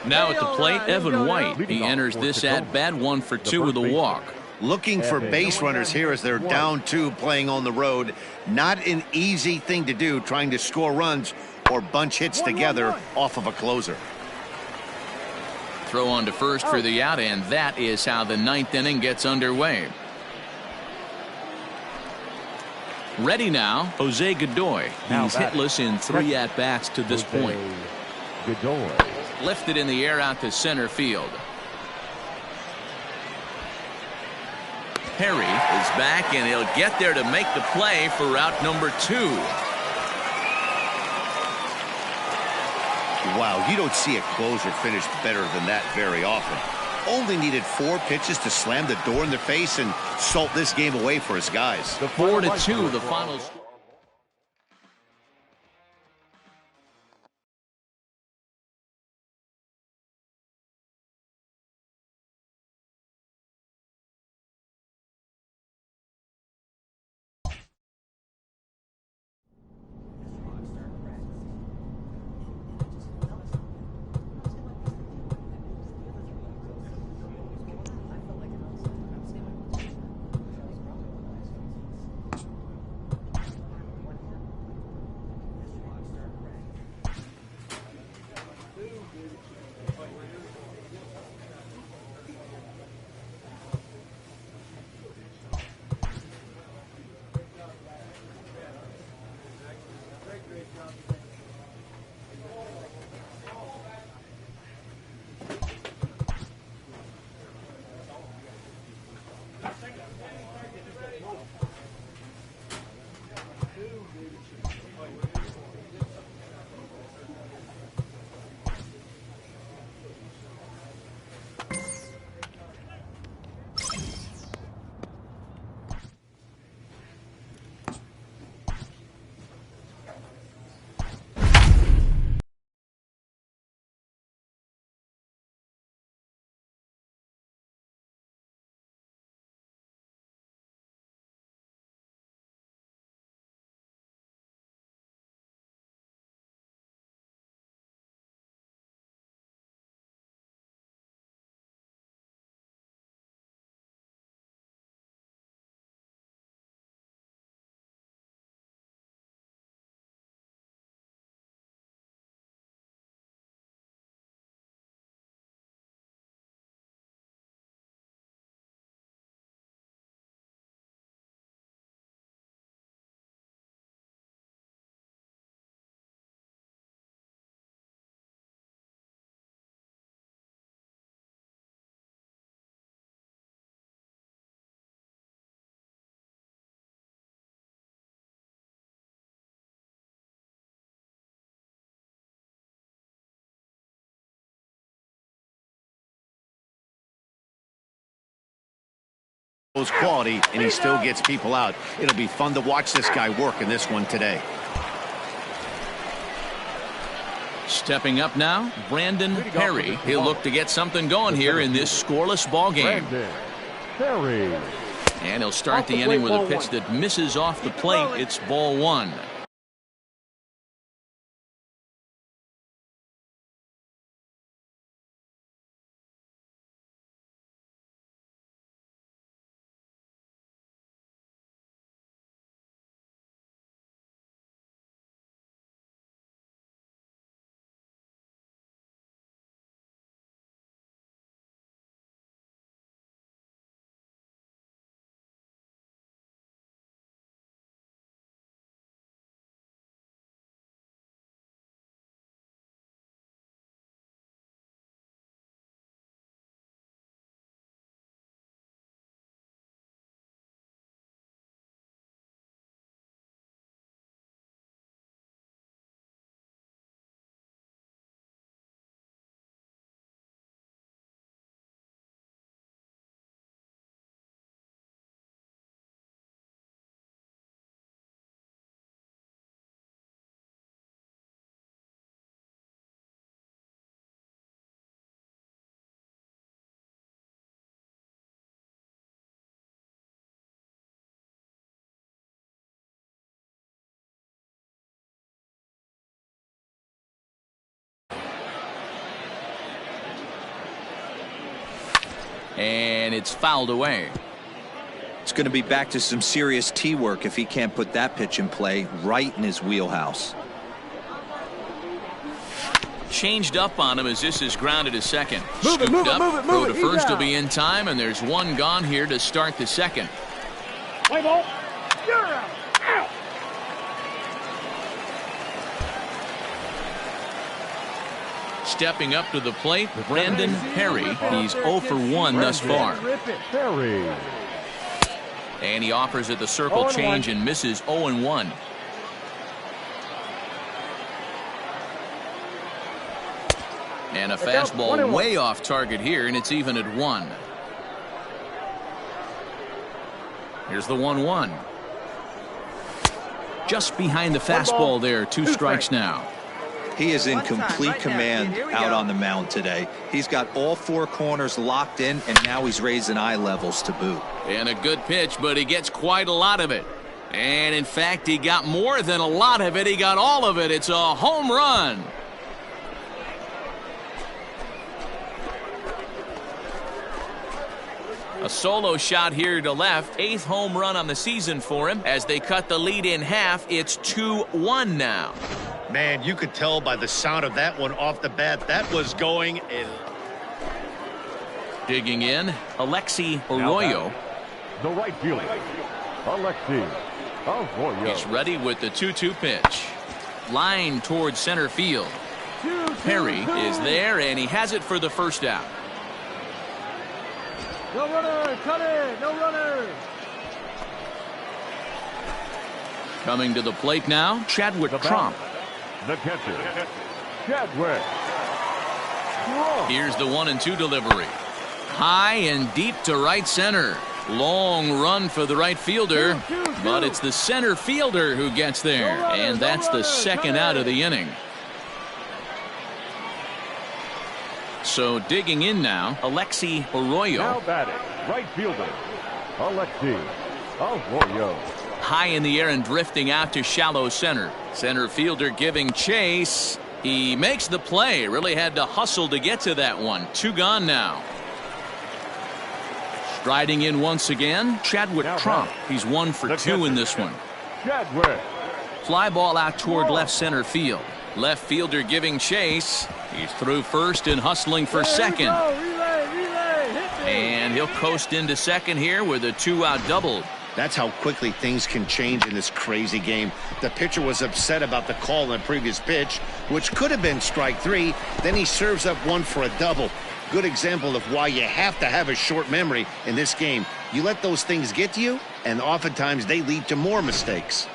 Now at the plate, Evan White. He enters this at-bat 1 for 2 with a walk. Looking for base runners here as they're down 2 playing on the road. Not an easy thing to do, trying to score runs or bunch hits together off of a closer. Throw on to first for the out, and that is how the 9th inning gets underway. Ready now, Jose Godoy. Now He's batting. hitless in 3 at-bats to this point. Godoy. Lifted in the air out to center field. Perry is back, and he'll get there to make the play for route number 2. Wow, you don't see a closer finish better than that very often. Only needed 4 pitches to slam the door in their face and salt this game away for his guys. 4-2, the final score. Quality, and he still gets people out. It'll be fun to watch this guy work in this one today. Stepping up now, Brandon Perry. He'll look to get something going here in this scoreless ball game. Perry. And he'll start the inning with a pitch that misses off the plate. It's ball 1. And it's fouled away. It's going to be back to some serious tee work if he can't put that pitch in play right in his wheelhouse. Changed up on him as this is grounded to second. Move it, move it, move it, throw move to it. first will Easy be in time, and there's one gone here to start the second. Play ball. You're out. Out. stepping up to the plate, Brandon Perry. He's 0 for 1 thus far. Perry. And he offers it the circle change and misses 0-1. And a fastball way off target here, and it's even at 1. Here's the 1-1. Just behind the fastball there. 2 strikes now. He is in complete command out on the mound today. He's got all 4 corners locked in, and now he's raising eye levels to boot. And a good pitch, but he gets quite a lot of it. And in fact, he got more than a lot of it. He got all of it. It's a home run. A solo shot here to left. 8th home run on the season for him. As they cut the lead in half, it's 2-1 now. Man, you could tell by the sound of that one off the bat, that was going in. Digging in, Alexi Arroyo. The right fielder, Alexi Arroyo. He's ready with the 2-2 pitch. Line towards center field. Perry is there, and he has it for the first out. No runner, cut it, no runner. Coming to the plate now, Chadwick Tromp. The catcher, Chadwick Tromp. Here's the 1-2 delivery. High and deep to right center. Long run for the right fielder, but it's the center fielder who gets there, and that's the second out of the inning. So digging in now, Alexi Arroyo. Now batting, right fielder, Alexi Arroyo. High in the air and drifting out to shallow center. Center fielder giving chase. He makes the play. Really had to hustle to get to that one. 2 gone now. Striding in once again, Chadwick Tromp. He's 1 for 2 in this one. Chadwick. Fly ball out toward left center field. Left fielder giving chase. He's through first and hustling for second. And he'll coast into second here with a 2-out double. That's how quickly things can change in this crazy game. The pitcher was upset about the call on the previous pitch, which could have been strike 3. Then he serves up 1 for a double. Good example of why you have to have a short memory in this game. You let those things get to you, and oftentimes they lead to more mistakes.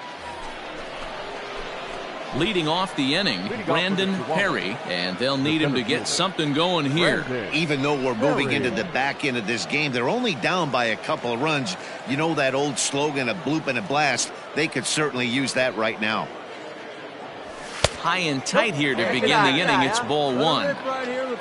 Leading off the inning, Brandon Perry, and they'll need him to get something going here. Even though we're moving into the back end of this game, they're only down by a couple of runs. You know that old slogan, a bloop and a blast? They could certainly use that right now. High and tight here to begin the inning. It's ball 1.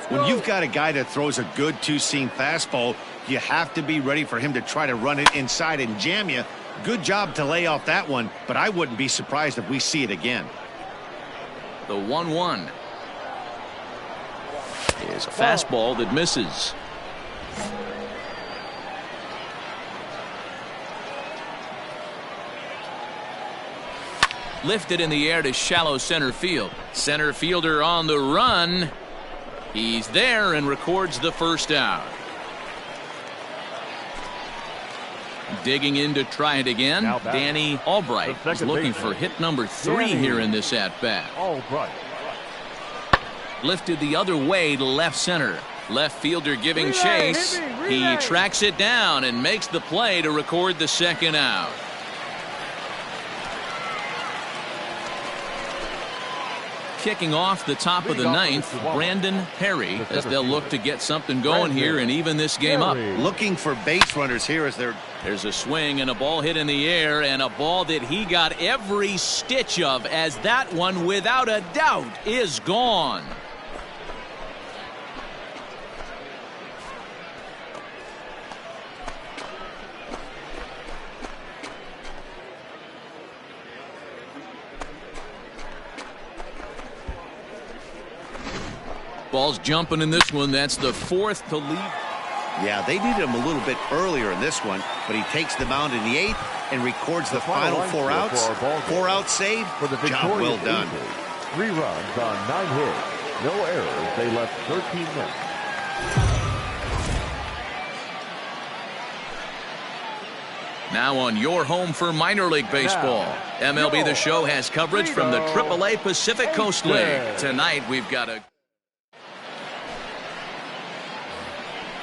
When you've got a guy that throws a good 2-seam fastball, you have to be ready for him to try to run it inside and jam you. Good job to lay off that one, but I wouldn't be surprised if we see it again. The 1-1 is a fastball that misses. Lifted in the air to shallow center field. Center fielder on the run. He's there and records the first out. Digging in to try it again. Danny Albright is looking for hit number 3 here in this at-bat. Albright. Lifted the other way to left center. Left fielder giving chase. He tracks it down and makes the play to record the second out. Kicking off the top of the 9th, Brandon Perry, as they'll look to get something going here and even this game up. Looking for base runners here as there's a swing and a ball hit in the air, and a ball that he got every stitch of, as that one without a doubt is gone. Ball's jumping in this one. That's the 4th to lead. Yeah, they needed him a little bit earlier in this one, but he takes the mound in the 8th and records the final 4 outs. 4 outs saved. For the job well done. 3 runs on 9 hits. No errors. They left 13 men. Now on your home for minor league baseball. MLB The Show has coverage from the AAA Pacific Coast League. Tonight we've got a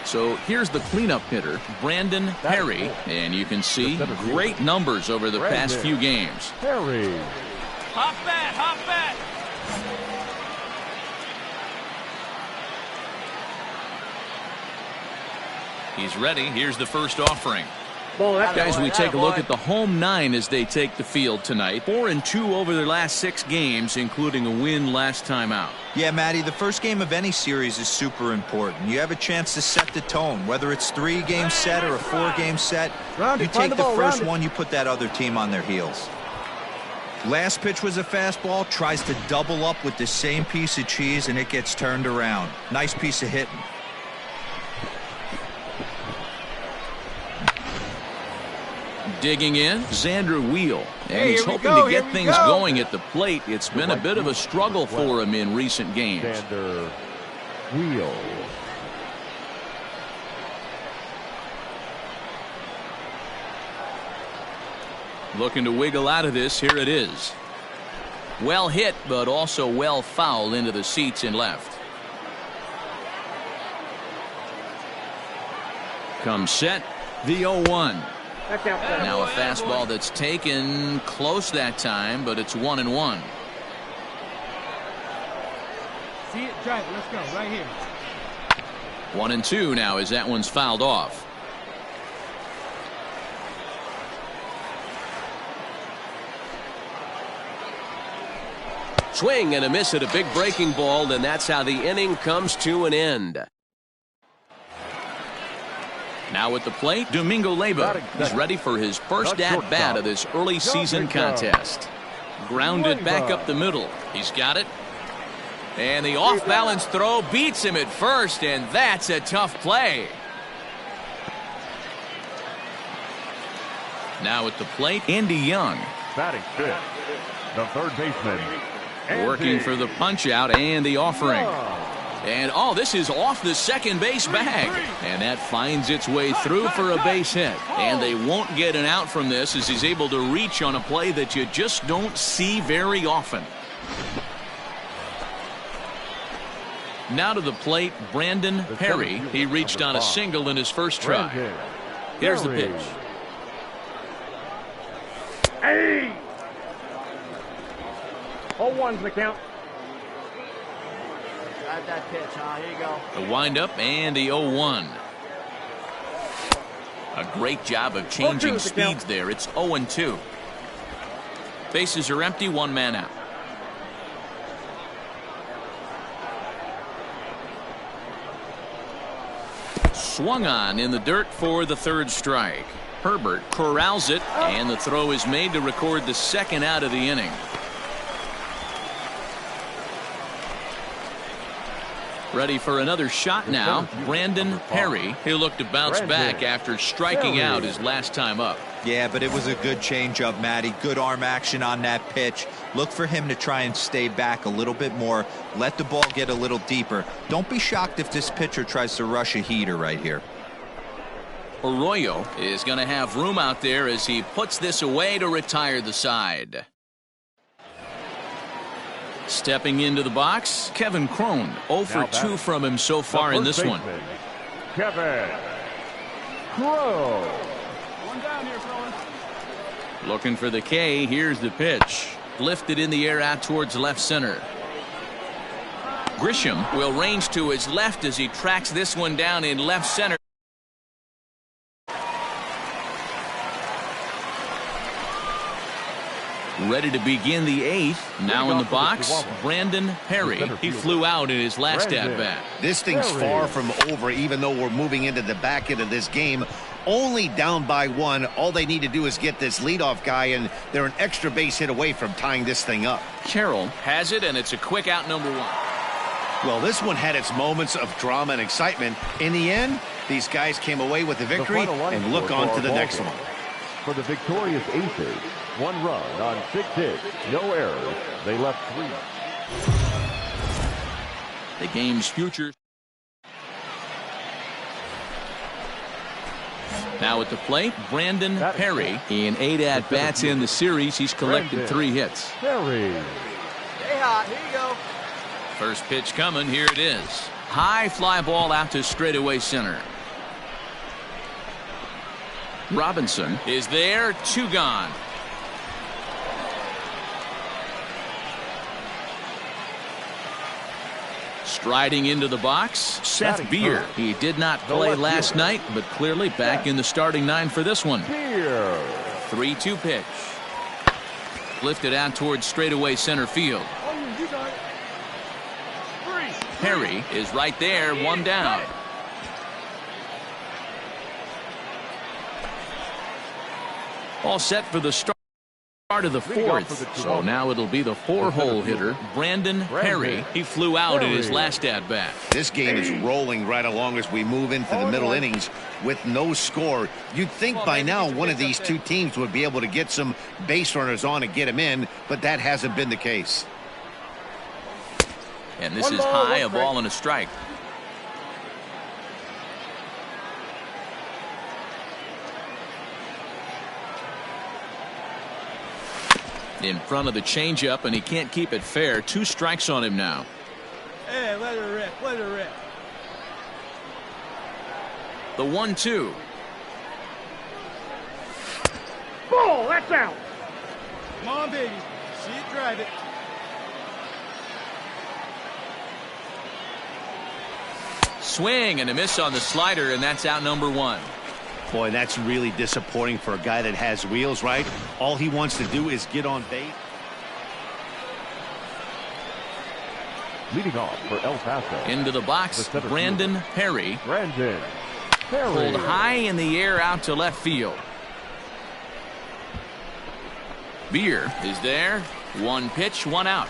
So here's the cleanup hitter, Brandon Perry, and you can see great numbers over the past few games. Perry. Hop bat, hop bat. He's ready. Here's the first offering. Guys, we take a look at the home 9 as they take the field tonight. 4-2 over their last 6 games, including a win last time out. Yeah, Matty, the first game of any series is super important. You have a chance to set the tone, whether it's 3-game set or a 4-game set. You take the first one, you put that other team on their heels. Last pitch was a fastball, tries to double up with the same piece of cheese, and it gets turned around. Nice piece of hitting. Digging in, Xander Wheel. And he's hoping to get things going at the plate. It's been a bit of a struggle for him in recent games. Xander Wheel. Looking to wiggle out of this. Here it is. Well hit, but also well fouled into the seats and left. Comes set, the 0-1. Now a fastball that's taken close that time, but it's 1-1. See it, drive it. Let's go right here. 1-2 now as that one's fouled off. Swing and a miss at a big breaking ball, and that's how the inning comes to an end. Now at the plate, Domingo Leyba. He's ready for his first at-bat of this early season contest. Grounded back up the middle. He's got it. And the off-balance throw beats him at first, and that's a tough play. Now at the plate, Andy Young. Batting fifth, the third baseman. Working for the punch-out and the offering. And, oh, this is off the second base bag. And that finds its way through for a base hit. And they won't get an out from this as he's able to reach on a play that you just don't see very often. Now to the plate, Brandon Perry. He reached on a single in his first try. Here's the pitch. Hey! 0-1's the count. Drive that pitch, huh? Here you go. The windup and the 0-1. A great job of changing speeds there. It's 0-2. Bases are empty, 1 man out. Swung on in the dirt for the third strike. Herbert corrals it, and the throw is made to record the second out of the inning. Ready for another shot now, Brandon Perry. He'll look to bounce back after striking out his last time up. Yeah, but it was a good changeup, Matty. Good arm action on that pitch. Look for him to try and stay back a little bit more. Let the ball get a little deeper. Don't be shocked if this pitcher tries to rush a heater right here. Arroyo is going to have room out there as he puts this away to retire the side. Stepping into the box, Kevin Crone. 0 for 2 from him so far in this one. Kevin Crone. One down here, fellas. Looking for the K. Here's the pitch. Lifted in the air out towards left center. Grisham will range to his left as he tracks this one down in left center. Ready to begin the 8th. Now in the box, Brandon Perry. He flew out in his last at-bat. This thing's far from over, even though we're moving into the back end of this game. Only down by 1. All they need to do is get this leadoff guy, and they're an extra base hit away from tying this thing up. Carroll has it, and it's a quick out, number 1. Well, this one had its moments of drama and excitement. In the end, these guys came away with the victory and look on to the next one. For the victorious Aces, 1 run on 6 hits, no errors. They left 3. The game's future. Now at the plate, Brandon Perry. In 8 at-bats in the series, he's collected 3 hits. Perry. Stay hot. Here you go. First pitch coming. Here it is. High fly ball out to straightaway center. Robinson is there, 2 gone. Striding into the box, Seth Beer. He did not play last night, but clearly back in the starting 9 for this one. 3-2 pitch. Lifted out towards straightaway center field. Perry is right there, 1 down. All set for the start of the 4th. So now it'll be the 4-hole hitter, Brandon Perry. He flew out in his last at-bat. This game is rolling right along as we move into the middle innings with no score. You'd think by now one of these 2 teams would be able to get some base runners on and get them in, but that hasn't been the case. And this is high, a ball and a strike. In front of the changeup, and he can't keep it fair. 2 strikes on him now. Hey, let her rip, let her rip. The 1-2. Ball, that's out. Come on, baby. See it, drive it. Swing and a miss on the slider, and that's out number 1. Boy, that's really disappointing for a guy that has wheels, right? All he wants to do is get on base. Leading off for El Paso. Into the box, Brandon Perry. Brandon Perry. Pulled high in the air out to left field. Beer is there. 1 pitch, 1 out.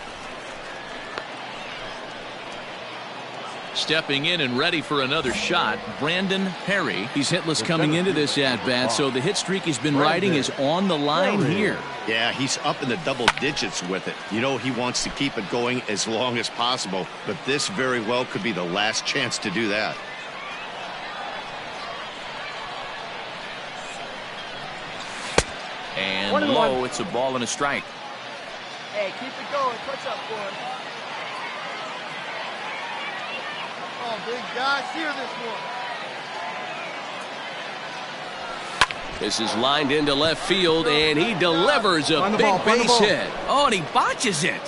Stepping in and ready for another shot, Brandon Perry. He's hitless coming into this at-bat, so the hit streak he's been riding is on the line here. Yeah, he's up in the double digits with it. You know he wants to keep it going as long as possible, but this very well could be the last chance to do that. And low, it's a ball and a strike. Hey, keep it going. What's up, boy? Oh, big guy, sear this one. This is lined into left field, and he delivers a big base hit. Oh, and he botches it.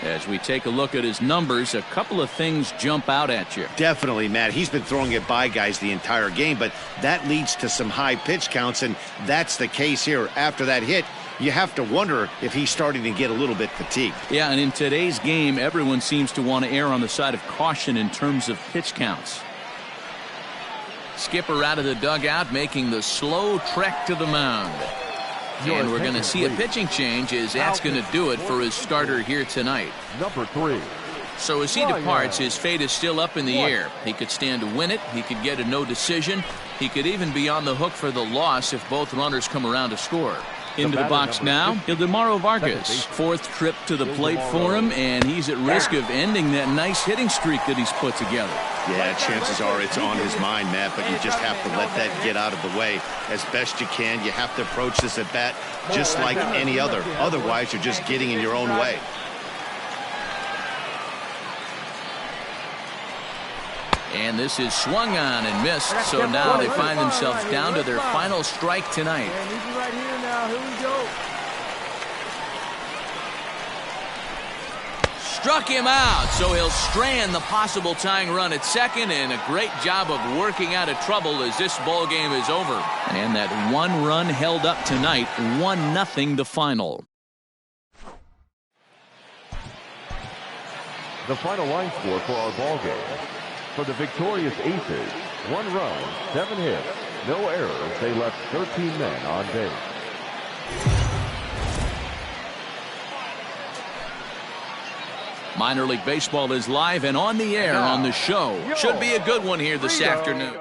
As we take a look at his numbers, a couple of things jump out at you. Definitely, Matt. He's been throwing it by guys the entire game, but that leads to some high pitch counts, and that's the case here. After that hit, you have to wonder if he's starting to get a little bit fatigued. Yeah, and in today's game, everyone seems to want to err on the side of caution in terms of pitch counts. Skipper out of the dugout, making the slow trek to the mound. And we're going to see a pitching change, as that's going to do it for his starter here tonight. Number 3. So as he departs, his fate is still up in the air. He could stand to win it. He could get a no decision. He could even be on the hook for the loss if both runners come around to score. Into the box now, Ildemaro Vargas. 4th trip to the plate for him, and he's at risk of ending that nice hitting streak that he's put together. Yeah, chances are it's on his mind, Matt, but you just have to let that get out of the way as best you can. You have to approach this at bat just like any other. Otherwise, you're just getting in your own way. And this is swung on and missed, so now they find themselves down to their final strike tonight. And he's right here now. Here we go. Struck him out, so he'll strand the possible tying run at second, and a great job of working out of trouble as this ball game is over. And that 1 run held up tonight, 1-0 the final. The final line score for our ball game. For the victorious Aces, 1 run, 7 hits, no errors. They left 13 men on base. Minor League Baseball is live and on the air on the show. Should be a good one here this afternoon.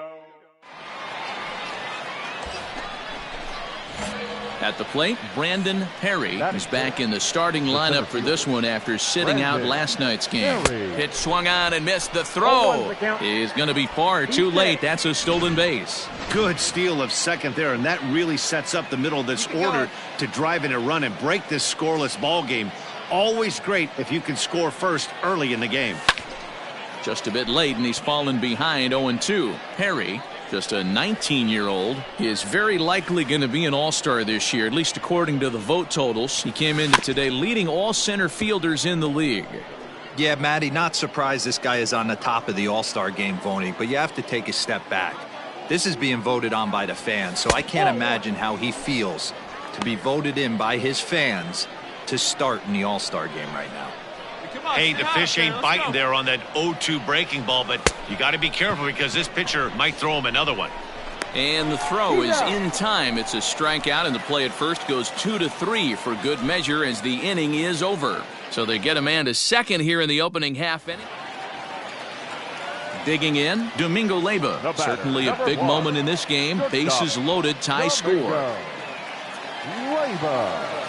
At the plate, Brandon Perry is back in the starting lineup for this one after sitting out last night's game. Pitch swung on and missed. The throw is going to be far too late. That's a stolen base. Good steal of second there, and that really sets up the middle of this order to drive in a run and break this scoreless ball game. Always great if you can score first early in the game. Just a bit late, and he's fallen behind 0-2. Perry, just a 19-year-old, is very likely going to be an all-star this year, at least according to the vote totals. He came into today leading all center fielders in the league. Yeah, Matty, not surprised this guy is on the top of the all-star game voting, but you have to take a step back. This is being voted on by the fans, so I can't imagine how he feels to be voted in by his fans to start in the all-star game right now. Hey, the fish ain't biting there on that 0-2 breaking ball, but you got to be careful because this pitcher might throw him another one. And the throw is in time. It's a strikeout, and the play at first goes 2-3 for good measure as the inning is over. So they get a man to second here in the opening half inning. Digging in, Domingo Leyba. Certainly a big moment in this game. Bases loaded, tie score. Leyba.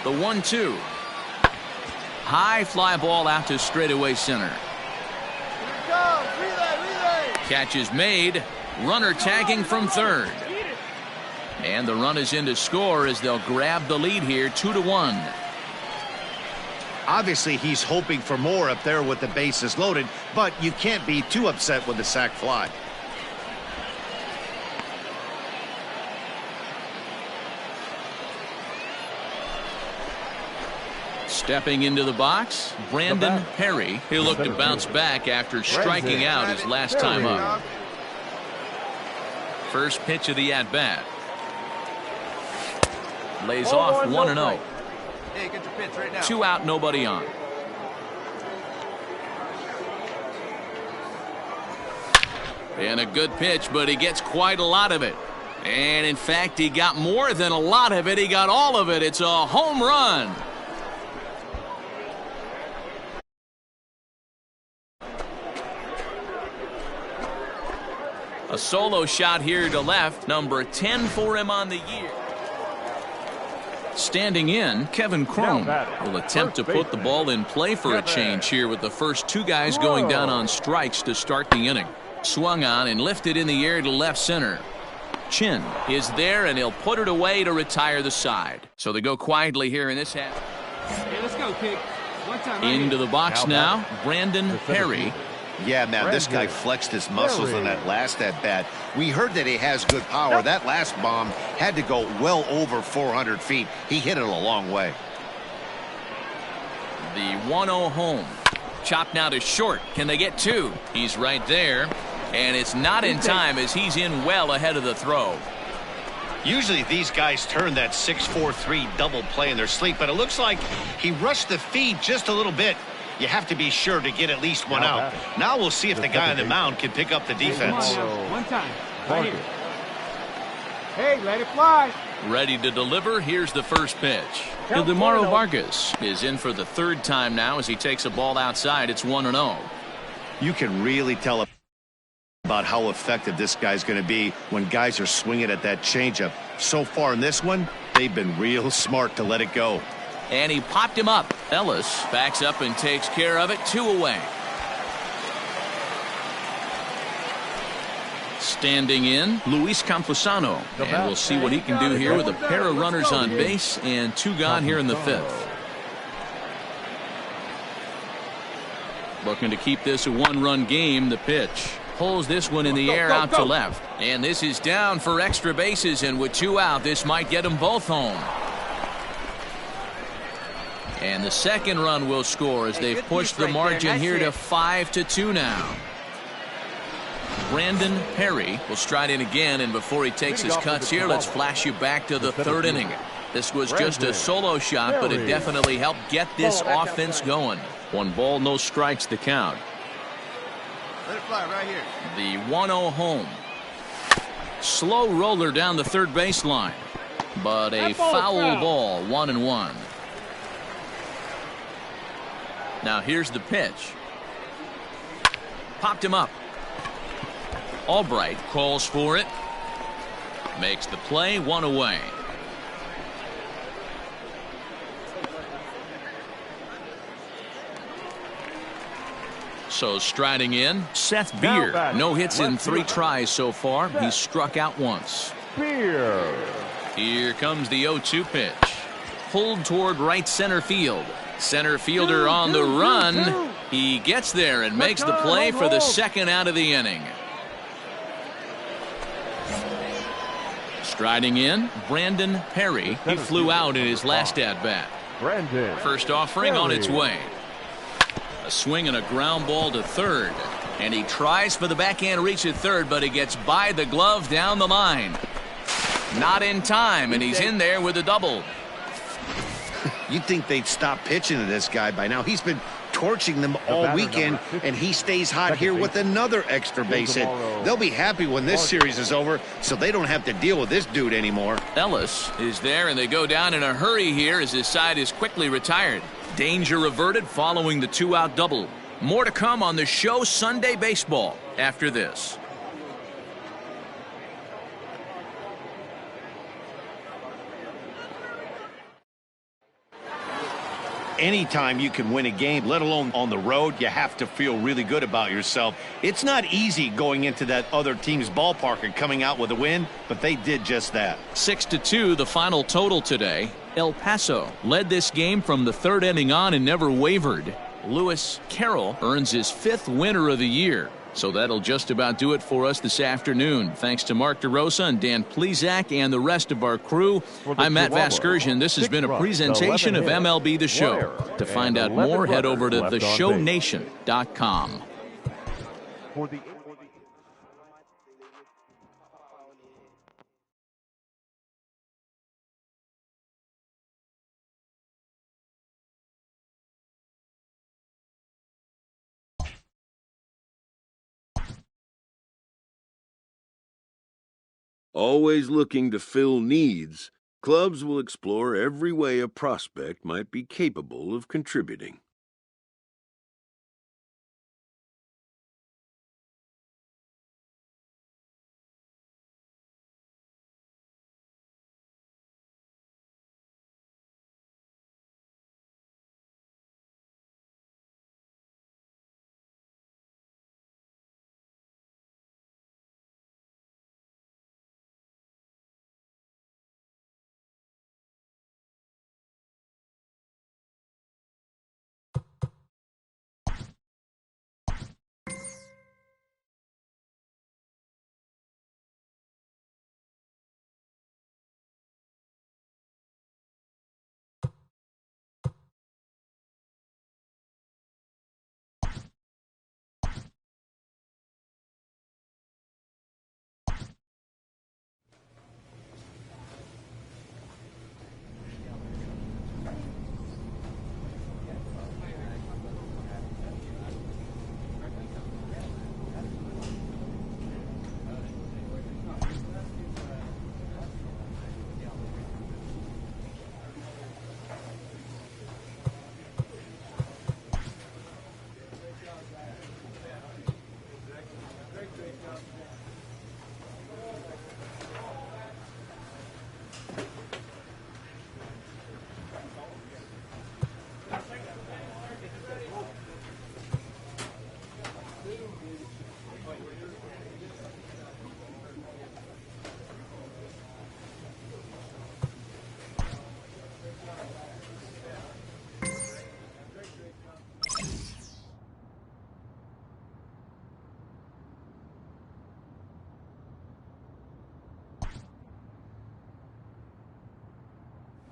The 1-2. High fly ball out to straightaway center. Catch is made. Runner tagging from third. And the run is in to score as they'll grab the lead here 2-1. Obviously, he's hoping for more up there with the bases loaded, but you can't be too upset with the sac fly. Stepping into the box, Brandon Perry. He'll look to bounce back after striking out his last time up. First pitch of the at-bat. Lays off 1-0. Hey, get your pitch right now. 2 out, nobody on. And a good pitch, but he gets quite a lot of it. And in fact, he got more than a lot of it. He got all of it. It's a home run. A solo shot here to left, number 10 for him on the year. Standing in, Kevin Cron will attempt to put the ball in play for a change here with the first 2 guys going down on strikes to start the inning. Swung on and lifted in the air to left center. Chin is there, and he'll put it away to retire the side. So they go quietly here in this half. Hey, let's go, kid. One time. Into the box now, Brandon Perry. Yeah, man, this guy flexed his muscles on that last at-bat. We heard that he has good power. That last bomb had to go well over 400 feet. He hit it a long way. The 1-0 home. Chopped now to short. Can they get 2? He's right there. And it's not in time as he's in well ahead of the throw. Usually these guys turn that 6-4-3 double play in their sleep, but it looks like he rushed the feed just a little bit. You have to be sure to get at least one out. Now we'll see if the guy on the mound can pick up the defense. One time. Right here. Hey, let it fly. Ready to deliver. Here's the first pitch. Ildemaro Vargas is in for the 3rd time now as he takes a ball outside. It's 1-0. You can really tell about how effective this guy's going to be when guys are swinging at that changeup. So far in this one, they've been real smart to let it go. And he popped him up. Ellis backs up and takes care of it. 2 away. Standing in, Luis Campusano. And we'll see what he can do here with a pair of runners on base and 2 gone here in the 5th. Looking to keep this a 1-run game. The pitch. Pulls this one in the air out to left. And this is down for extra bases. And with 2 out, this might get them both home. And the second run will score as they've pushed the margin here to 5-2 now. Brandon Perry will stride in again, and before he takes his cuts here, let's flash you back to the 3rd inning. This was just a solo shot, but it definitely helped get this offense going. 1 ball, no strikes to count. Let it fly right here. The 1-0 home. Slow roller down the 3rd baseline, but a foul ball, 1-1. Now here's the pitch. Popped him up. Albright calls for it. Makes the play, 1 away. So striding in, Seth Beer. No hits in 3 tries so far. He's struck out once. Beer. Here comes the 0-2 pitch. Pulled toward right center field. Center fielder on the run. He gets there and makes the play for the second out of the inning. Striding in, Brandon Perry. He flew out in his last at-bat. First offering on its way. A swing and a ground ball to third. And he tries for the backhand reach at third, but he gets by the glove down the line. Not in time, and he's in there with a double. You'd think they'd stop pitching to this guy by now. He's been torching them all weekend, and he stays hot here with another extra base hit. They'll be happy when this series is over, so they don't have to deal with this dude anymore. Ellis is there, and they go down in a hurry here as his side is quickly retired. Danger averted following the two-out double. More to come on the show Sunday Baseball after this. Anytime you can win a game, let alone on the road, you have to feel really good about yourself. It's not easy going into that other team's ballpark and coming out with a win, but they did just that. 6-2, the final total today. El Paso led this game from the third inning on and never wavered. Lewis Carroll earns his 5th winner of the year. So that'll just about do it for us this afternoon. Thanks to Mark DeRosa and Dan Plezak and the rest of our crew. I'm Matt Vasgersian. This has been a presentation of MLB The Show. To find out more, head over to theshownation.com. Always looking to fill needs, clubs will explore every way a prospect might be capable of contributing.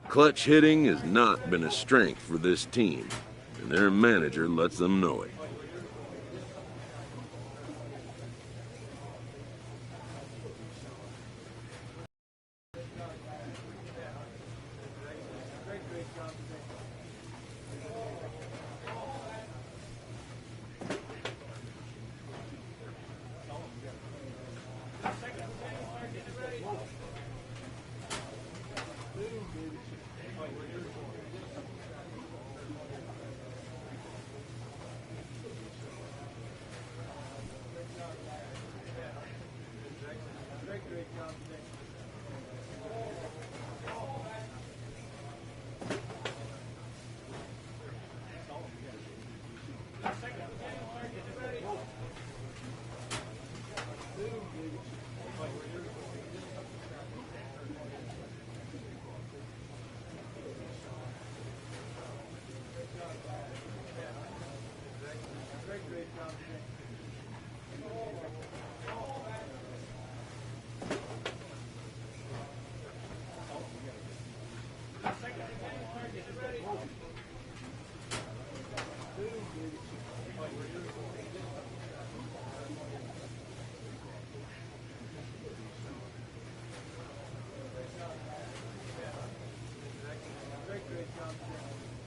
Clutch hitting has not been a strength for this team, and their manager lets them know it. job, Jeff.